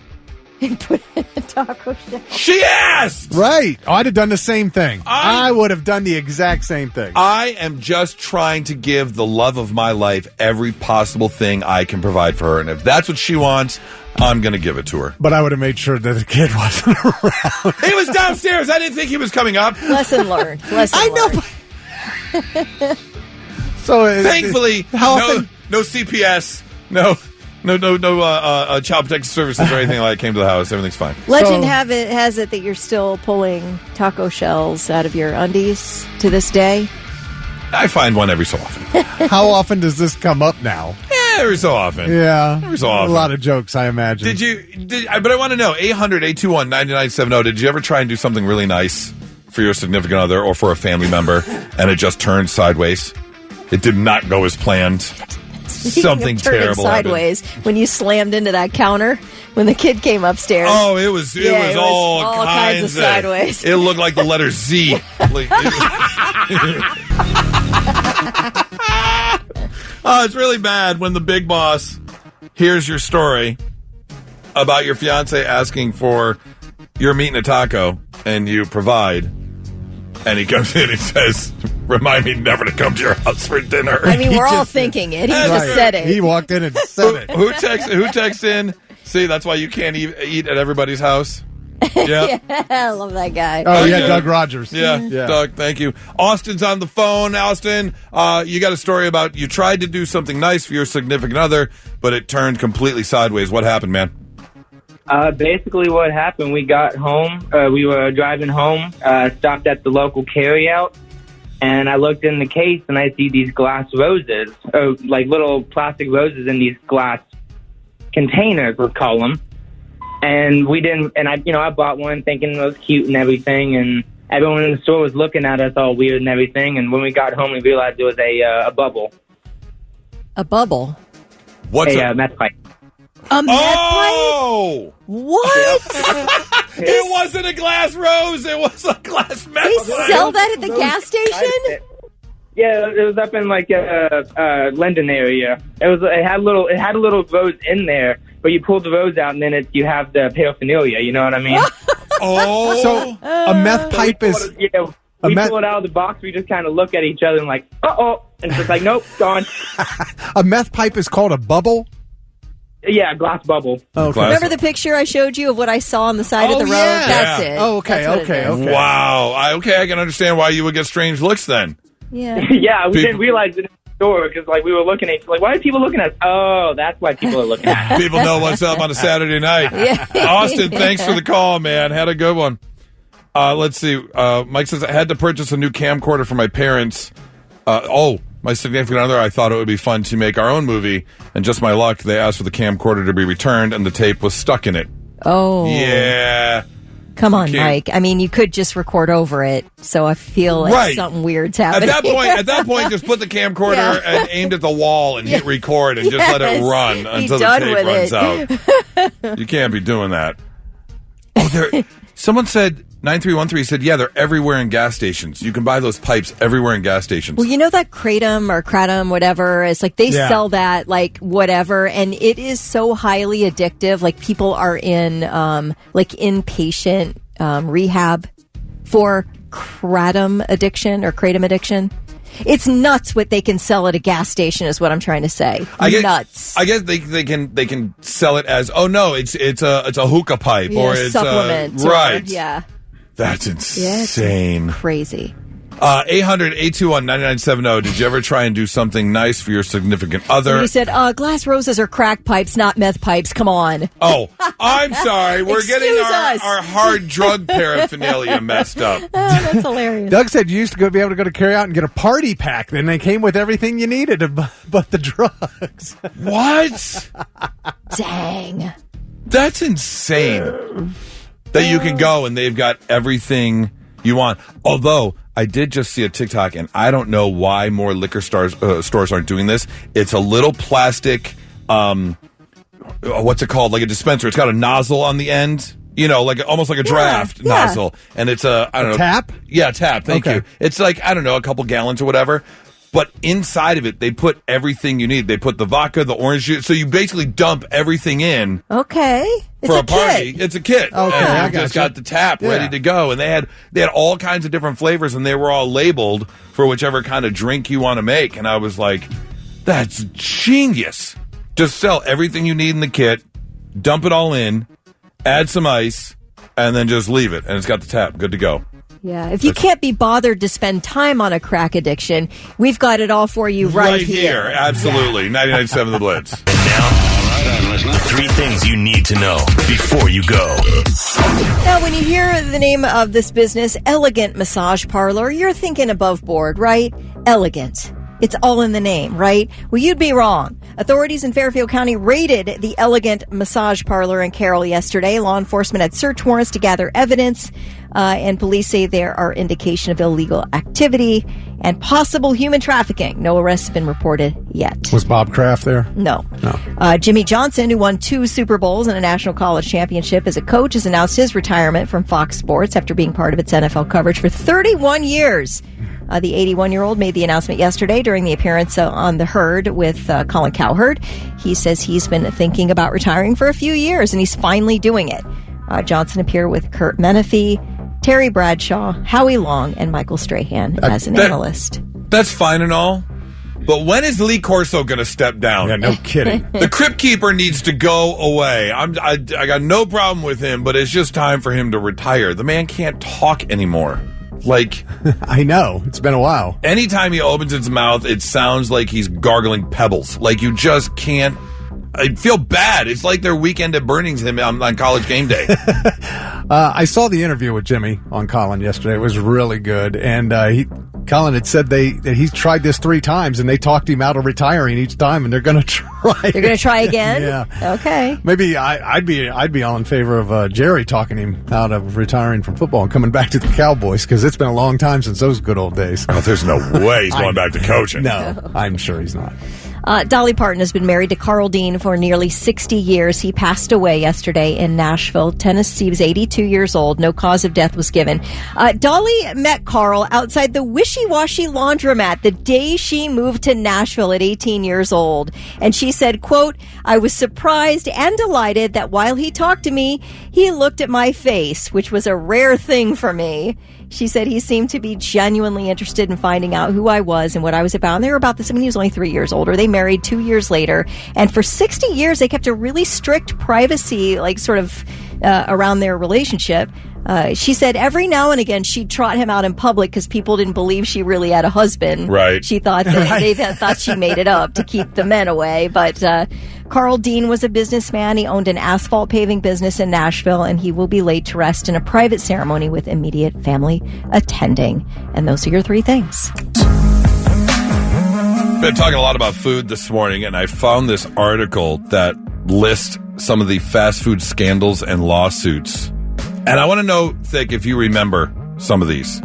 and put it in a taco shell. She asked! Right. Oh, I'd have done the same thing. I would have done the exact same thing. I am just trying to give the love of my life every possible thing I can provide for her. And if that's what she wants, I'm going to give it to her. But I would have made sure that the kid wasn't around. He was downstairs. I didn't think he was coming up. Lesson learned. I know. So thankfully, no CPS, no child protective services or anything like that came to the house. Everything's fine. Legend has it that you're still pulling taco shells out of your undies to this day. I find one every so often. How often does this come up now? Every so often. Yeah. Every so often. A lot of jokes, I imagine. But I want to know, 800-821-9970, did you ever try and do something really nice for your significant other or for a family member and it just turned sideways? It did not go as planned. Something terrible sideways happened. When you slammed into that counter when the kid came upstairs. Oh, it was all kinds of sideways. It looked like the letter Z. It's really bad when the big boss hears your story about your fiance asking for your meat and a taco, and you provide, and he comes in and says, "Remind me never to come to your house for dinner." I mean, we're all thinking it. He just said it. He walked in and said it. Who texts in? See, that's why you can't eat at everybody's house. Yeah. I love that guy. Oh, yeah, Doug Rogers. Yeah, Doug, thank you. Austin's on the phone. Austin, you got a story about you tried to do something nice for your significant other, but it turned completely sideways. What happened, man? Basically what happened, we got home, we were driving home, stopped at the local carryout, and I looked in the case and I see these glass roses, like little plastic roses in these glass containers, let's call them. And I bought one thinking it was cute and everything, and everyone in the store was looking at us all weird and everything, and when we got home we realized it was a bubble. A bubble? What's a meth pipe? A meth pipe? What? It wasn't a glass rose. It was a glass meth pipe. They sell that at the gas station? Yeah, it was up in like Linden area. It had a little rose in there, but you pull the rose out and then you have the paraphernalia. You know what I mean? So a meth pipe is. We pull it out of the box. We just kind of look at each other and like, and just like, nope, gone. A meth pipe is called a bubble. Yeah, glass bubble. Okay. Remember the picture I showed you of what I saw on the side of the road? Yeah. That's it. Oh, okay, That's what it is. Wow. I can understand why you would get strange looks then. Yeah. Yeah, we didn't realize it in the store because we were looking at why are people looking at us? Oh, that's why people are looking at us. People know what's up on a Saturday night. Yeah. Austin, thanks for the call, man. Had a good one. Let's see. Mike says, I had to purchase a new camcorder for my parents. My significant other, I thought it would be fun to make our own movie, and just my luck, they asked for the camcorder to be returned, and the tape was stuck in it. Oh. Yeah. Come on, Mike. I mean, you could just record over it, so I feel like something weird's happening. At that point, just put the camcorder and aimed at the wall and hit record and just let it run until the tape runs out. You can't be doing that. Someone said, 9313 said, yeah, they're everywhere in gas stations. You can buy those pipes everywhere in gas stations. Well, you know that Kratom, whatever, it's like they sell that like whatever, and it is so highly addictive. Like people are in inpatient rehab for Kratom addiction. It's nuts what they can sell at a gas station is what I'm trying to say. Nuts. I guess they can sell it as it's a hookah pipe or it's supplement. Right. Yeah. That's insane. Yeah, crazy. 800-821-9970. Did you ever try and do something nice for your significant other? You said, glass roses are crack pipes, not meth pipes. Come on. Oh, I'm sorry. We're getting our hard drug paraphernalia messed up. That's hilarious. Doug said you used to be able to go to carry out and get a party pack. Then they came with everything you needed but the drugs. What? Dang. That's insane. That you can go and they've got everything you want. Although, I did just see a TikTok, and I don't know why more liquor stores aren't doing this. It's a little plastic, what's it called? Like a dispenser. It's got a nozzle on the end. You know, almost like a draft nozzle. And it's I don't know. Tap? Yeah, tap. Thank you. It's like, I don't know, a couple gallons or whatever. But inside of it, they put everything you need. They put the vodka, the orange juice. So you basically dump everything in. Okay. For a party. It's a kit. Okay, and I just got the tap ready to go. And they had all kinds of different flavors, and they were all labeled for whichever kind of drink you want to make. And I was like, that's genius. Just sell everything you need in the kit, dump it all in, add some ice, and then just leave it. And it's got the tap. Good to go. Yeah, if you can't be bothered to spend time on a crack addiction, we've got it all for you right here. Absolutely. 99.7 The Blitz. Now, 3 things you need to know before you go. Now, when you hear the name of this business, Elegant Massage Parlor, you're thinking above board, right? Elegant. It's all in the name, right? Well, you'd be wrong. Authorities in Fairfield County raided the Elegant Massage Parlor in Carroll yesterday. Law enforcement had search warrants to gather evidence, and police say there are indication of illegal activity and possible human trafficking. No arrests have been reported yet. Was Bob Kraft there? No. Jimmy Johnson, who won 2 Super Bowls and a national college championship as a coach, has announced his retirement from Fox Sports after being part of its NFL coverage for 31 years. The 81-year-old made the announcement yesterday during the appearance on The Herd with Colin Cowherd. He says he's been thinking about retiring for a few years, and he's finally doing it. Johnson appeared with Kurt Menefee, Terry Bradshaw, Howie Long, and Michael Strahan as an analyst. That's fine and all, But when is Lee Corso going to step down? Yeah, no kidding. The Crypt Keeper needs to go away. I got no problem with him, but it's just time for him to retire. The man can't talk anymore. Like, I know. It's been a while. Anytime he opens his mouth, it sounds like he's gargling pebbles. Like, you just can't. I feel bad. It's like their weekend at Birmingham on College Game Day. I saw the interview with Jimmy on Colin yesterday. It was really good. And Colin had said that he's tried this 3 times, and they talked him out of retiring each time, and they're going to try. They're going to try again? Yeah. Okay. Maybe I'd be all in favor of Jerry talking him out of retiring from football and coming back to the Cowboys, because it's been a long time since those good old days. Oh, there's no way he's going back to coaching. No, I'm sure he's not. Dolly Parton has been married to Carl Dean for nearly 60 years. He passed away yesterday in Nashville, Tennessee. He was 82 years old. No cause of death was given. Dolly met Carl outside the Wishy Washy laundromat the day she moved to Nashville at 18 years old. And she said, quote, "I was surprised and delighted that while he talked to me, he looked at my face, which was a rare thing for me." She said he seemed to be genuinely interested in finding out who I was and what I was about. And they were about this. I mean, he was only 3 years older. They married 2 years later. And for 60 years, they kept a really strict privacy, like sort of around their relationship. She said every now and again she'd trot him out in public because people didn't believe she really had a husband. Right. She thought that they thought she made it up to keep the men away. But Carl Dean was a businessman. He owned an asphalt paving business in Nashville, and he will be laid to rest in a private ceremony with immediate family attending. And those are your 3 things. Been talking a lot about food this morning, and I found this article that lists some of the fast food scandals and lawsuits. And I want to know, Thick, if you remember some of these.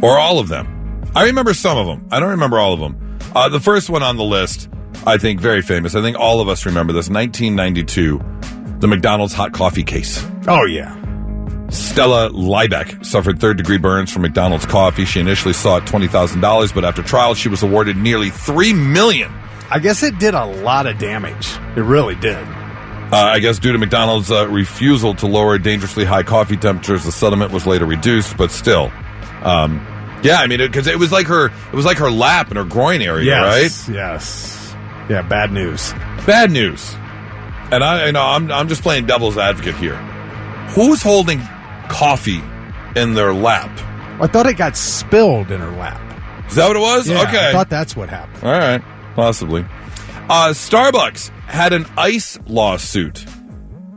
Or all of them. I remember some of them. I don't remember all of them. The first one on the list, I think, very famous. I think all of us remember this. 1992, the McDonald's hot coffee case. Oh, yeah. Stella Liebeck suffered third-degree burns from McDonald's coffee. She initially sought $20,000, but after trial, she was awarded nearly $3 million. I guess it did a lot of damage. It really did. I guess due to McDonald's refusal to lower dangerously high coffee temperatures, the settlement was later reduced, but still. Yeah, I mean, because it was like her lap and her groin area, right? Yes. Yeah, bad news. Bad news. And I'm just playing devil's advocate here. Who's holding coffee in their lap? I thought it got spilled in her lap. Is that what it was? Yeah, okay. I thought that's what happened. All right. Possibly. Starbucks had an ice lawsuit.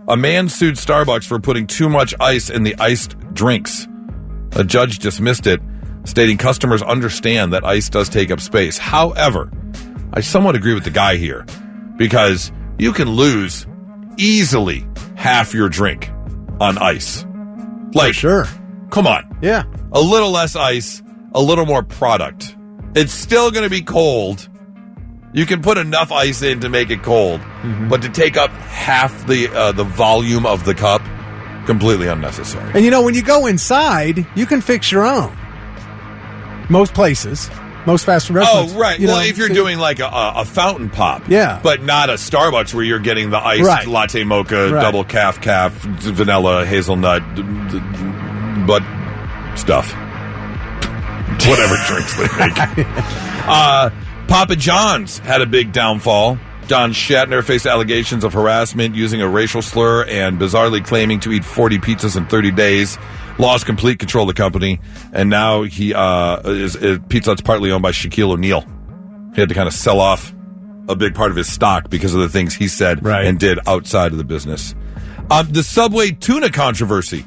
A man sued Starbucks for putting too much ice in the iced drinks. A judge dismissed it, stating customers understand that ice does take up space. However, I somewhat agree with the guy here, because you can lose easily half your drink on ice. Like, sure. Come on. Yeah. A little less ice, a little more product. It's still going to be cold. You can put enough ice in to make it cold, but to take up half the volume of the cup, completely unnecessary. And when you go inside, you can fix your own. Most places, most fast food restaurants. Oh, right. Well, if you're doing like a fountain pop, yeah, but not a Starbucks where you're getting the iced latte mocha, double calf, vanilla, hazelnut, but stuff, whatever drinks they make. Papa John's had a big downfall. John Shatner faced allegations of harassment, using a racial slur, and bizarrely claiming to eat 40 pizzas in 30 days. Lost complete control of the company, and now Pizza Hut's partly owned by Shaquille O'Neal. He had to kind of sell off a big part of his stock because of the things he said and did outside of the business. The Subway tuna controversy.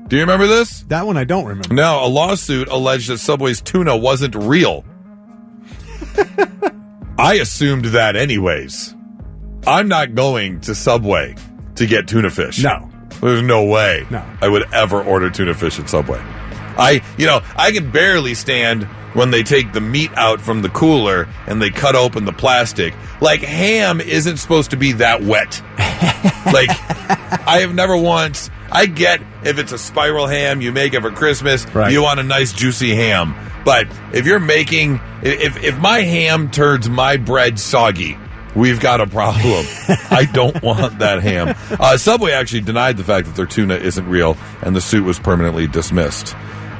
Do you remember this? That one I don't remember. No, a lawsuit alleged that Subway's tuna wasn't real. I assumed that anyways. I'm not going to Subway to get tuna fish. No. There's no way no. I would ever order tuna fish at Subway. I can barely stand when they take the meat out from the cooler and they cut open the plastic. Like, ham isn't supposed to be that wet. Like, I have never once... I get if it's a spiral ham you make it for Christmas, you want a nice juicy ham. But if you're making... If my ham turns my bread soggy, we've got a problem. I don't want that ham. Subway actually denied the fact that their tuna isn't real, and the suit was permanently dismissed.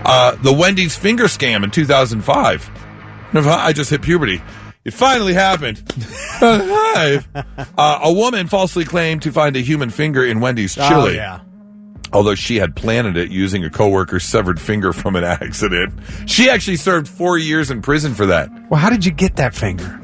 The Wendy's finger scam in 2005. I just hit puberty. It finally happened. A woman falsely claimed to find a human finger in Wendy's chili. Oh, yeah. Although she had planted it using a coworker's severed finger from an accident. She actually served 4 years in prison for that. Well, how did you get that finger?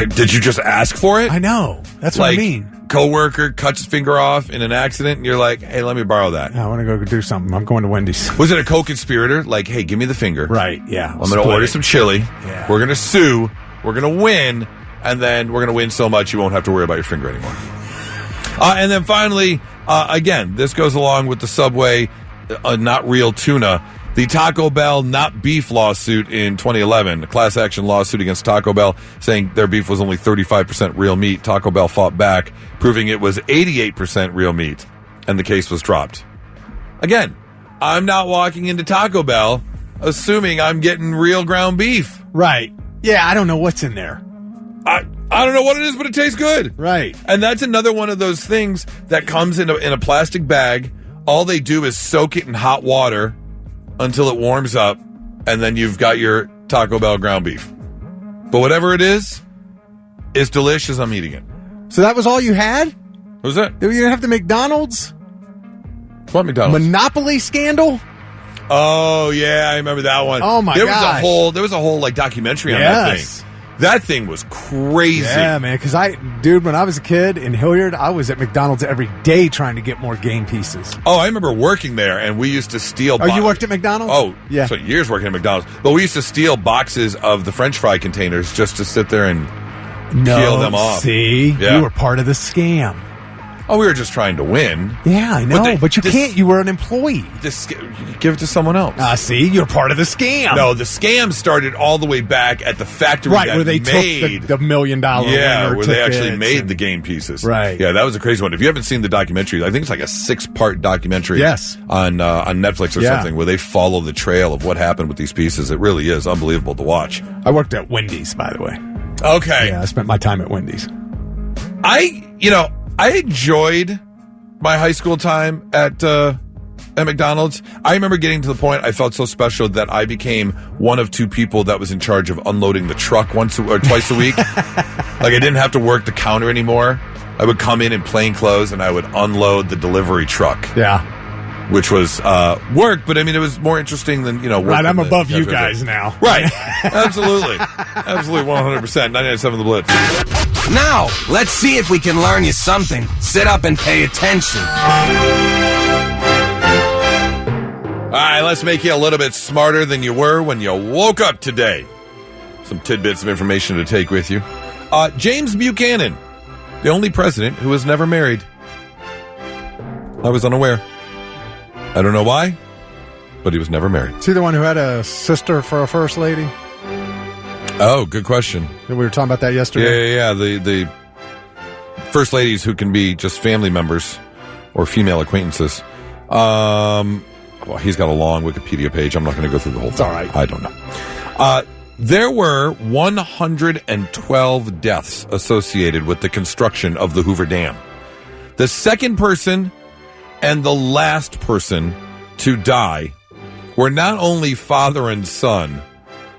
Did you just ask for it? I know. That's what I mean. Coworker cuts his finger off in an accident, and you're like, hey, let me borrow that. I want to go do something. I'm going to Wendy's. Was it a co-conspirator? Like, hey, give me the finger. Right, yeah. I'm going to order some chili. Yeah. We're going to sue. We're going to win. And then we're going to win so much you won't have to worry about your finger anymore. And then finally, again, this goes along with the Subway not real tuna. The Taco Bell not beef lawsuit in 2011, a class action lawsuit against Taco Bell saying their beef was only 35% real meat. Taco Bell fought back, proving it was 88% real meat, and the case was dropped. Again, I'm not walking into Taco Bell assuming I'm getting real ground beef. Right. Yeah, I don't know what's in there. I don't know what it is, but it tastes good. Right. And that's another one of those things that comes in a plastic bag. All they do is soak it in hot water until it warms up, and then you've got your Taco Bell ground beef. But whatever it is, it's delicious. I'm eating it. So that was all you had? What was that? You didn't have the McDonald's? What McDonald's? Monopoly scandal? Oh, yeah, I remember that one. Oh, my gosh. There was a whole documentary on that thing. That thing was crazy. Yeah, man, because when I was a kid in Hilliard, I was at McDonald's every day trying to get more game pieces. Oh, I remember working there, and we used to steal... Oh, you worked at McDonald's? Oh, yeah. So years working at McDonald's. But we used to steal boxes of the French fry containers just to sit there and peel them off. See? Yeah. You were part of the scam. Oh, we were just trying to win. Yeah, I know, but you can't. You were an employee. Just give it to someone else. See? You're part of the scam. No, the scam started all the way back at the factory right, that where they made took the $1 million winner where they actually tickets made the game pieces. Right. Yeah, that was a crazy one. If you haven't seen the documentary, I think it's like a 6-part documentary Yes. on Netflix or something where they follow the trail of what happened with these pieces. It really is unbelievable to watch. I worked at Wendy's, by the way. Okay. Yeah, I spent my time at Wendy's. I enjoyed my high school time at McDonald's. I remember getting to the point I felt so special that I became one of 2 people that was in charge of unloading the truck once or twice a week. Like, I didn't have to work the counter anymore. I would come in plain clothes and I would unload the delivery truck. Yeah. Which was work, but I mean, it was more interesting than, Right, I'm above you guys now. Right. Absolutely. Absolutely, 100%. 99.7 The Blitz. Now, let's see if we can learn you something. Sit up and pay attention. All right, let's make you a little bit smarter than you were when you woke up today. Some tidbits of information to take with you. James Buchanan, the only president who was never married. I was unaware. I don't know why, but he was never married. Is he the one who had a sister for a first lady? Oh, good question. We were talking about that yesterday. Yeah. The first ladies who can be just family members or female acquaintances. Well, he's got a long Wikipedia page. I'm not going to go through the whole thing. All right. I don't know. There were 112 deaths associated with the construction of the Hoover Dam. The second person and the last person to die were not only father and son,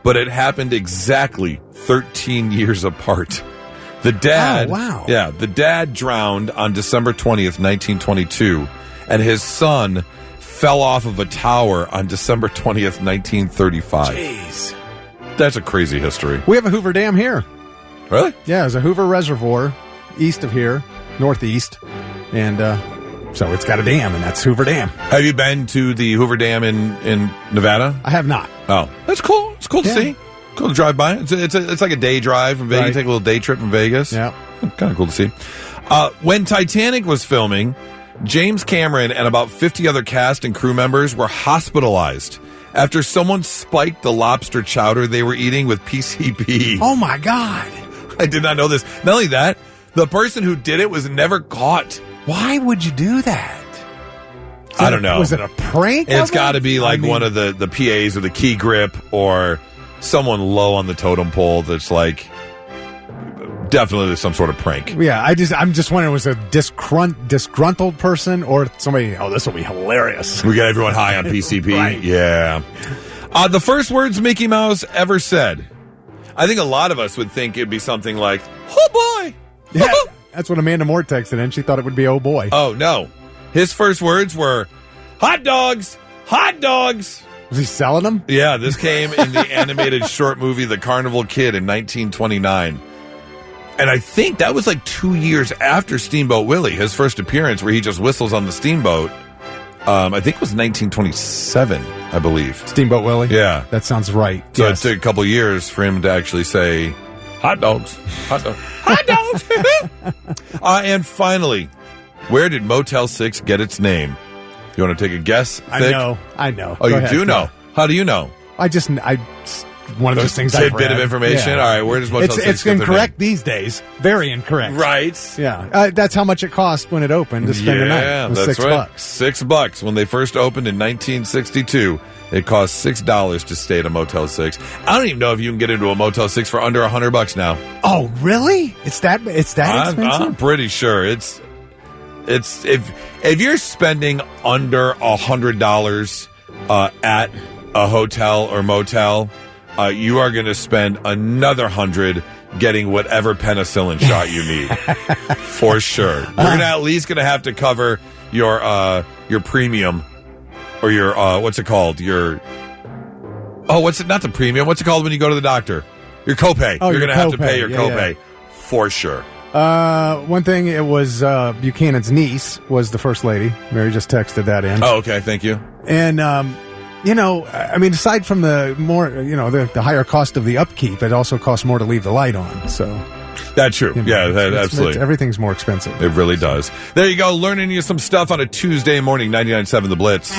but it happened exactly 13 years apart. The dad, the dad drowned on December 20th, 1922, and his son fell off of a tower on December 20th, 1935. Jeez. That's a crazy history. We have a Hoover Dam here. Really? Yeah, there's a Hoover Reservoir east of here, northeast, and so it's got a dam, and that's Hoover Dam. Have you been to the Hoover Dam in Nevada? I have not. Oh, that's cool. It's cool to see. Cool to drive by. It's like a day drive from Vegas. Right. You take a little day trip from Vegas. Yeah. Kind of cool to see. When Titanic was filming, James Cameron and about 50 other cast and crew members were hospitalized after someone spiked the lobster chowder they were eating with PCP. Oh, my God. I did not know this. Not only that, the person who did it was never caught. Why would you do that? I don't know. Was it a prank? It's got to be like one of the PAs or the key grip or someone low on the totem pole that's like definitely some sort of prank. Yeah, I'm just wondering, was it a disgruntled person or somebody, this will be hilarious. We got everyone high on PCP. Right. Yeah. The first words Mickey Mouse ever said. I think a lot of us would think it'd be something like, oh boy. Yeah, that's what Amanda Moore texted in. She thought it would be oh boy. Oh, no. His first words were, hot dogs, hot dogs. Was he selling them? Yeah, this came in the animated short movie The Carnival Kid in 1929. And I think that was like 2 years after Steamboat Willie, his first appearance where he just whistles on the steamboat. I think it was 1927, I believe. Steamboat Willie? Yeah. That sounds right. So Yes. it took a couple years for him to actually say, hot dogs, hot dogs, hot dogs. And finally, where did Motel 6 get its name? You want to take a guess? I Thick? know. Oh, Oh, you you do know? How do you know? I one of those things I've Tidbit read. of information? Yeah. All right, where does Motel 6 It's get their incorrect these days. Very incorrect. Right. Yeah. That's how much it cost when it opened to spend the night. It was that's $6. right. $6. When they first opened in 1962, it cost $6 to stay at a Motel 6. I don't even know if you can get into a Motel 6 for under $100 now. Oh, really? It's that expensive? I'm pretty sure it's if you're spending under $100 at a hotel or motel, you are going to spend another $100 getting whatever penicillin shot you need for sure. You're at least going to have to cover your premium or your what's it called? Not the premium? What's it called when you go to the doctor? Your copay. Oh, you're your going to have to copay. pay your Yeah, copay for sure. One thing, it was Buchanan's niece was the first lady. Mary just texted that in. Oh, okay. Thank you. And, I mean, aside from the more, the higher cost of the upkeep, it also costs more to leave the light on. So that's true. Absolutely. Everything's more expensive. It really does. There you go. Learning you some stuff on a Tuesday morning, 99.7 The Blitz.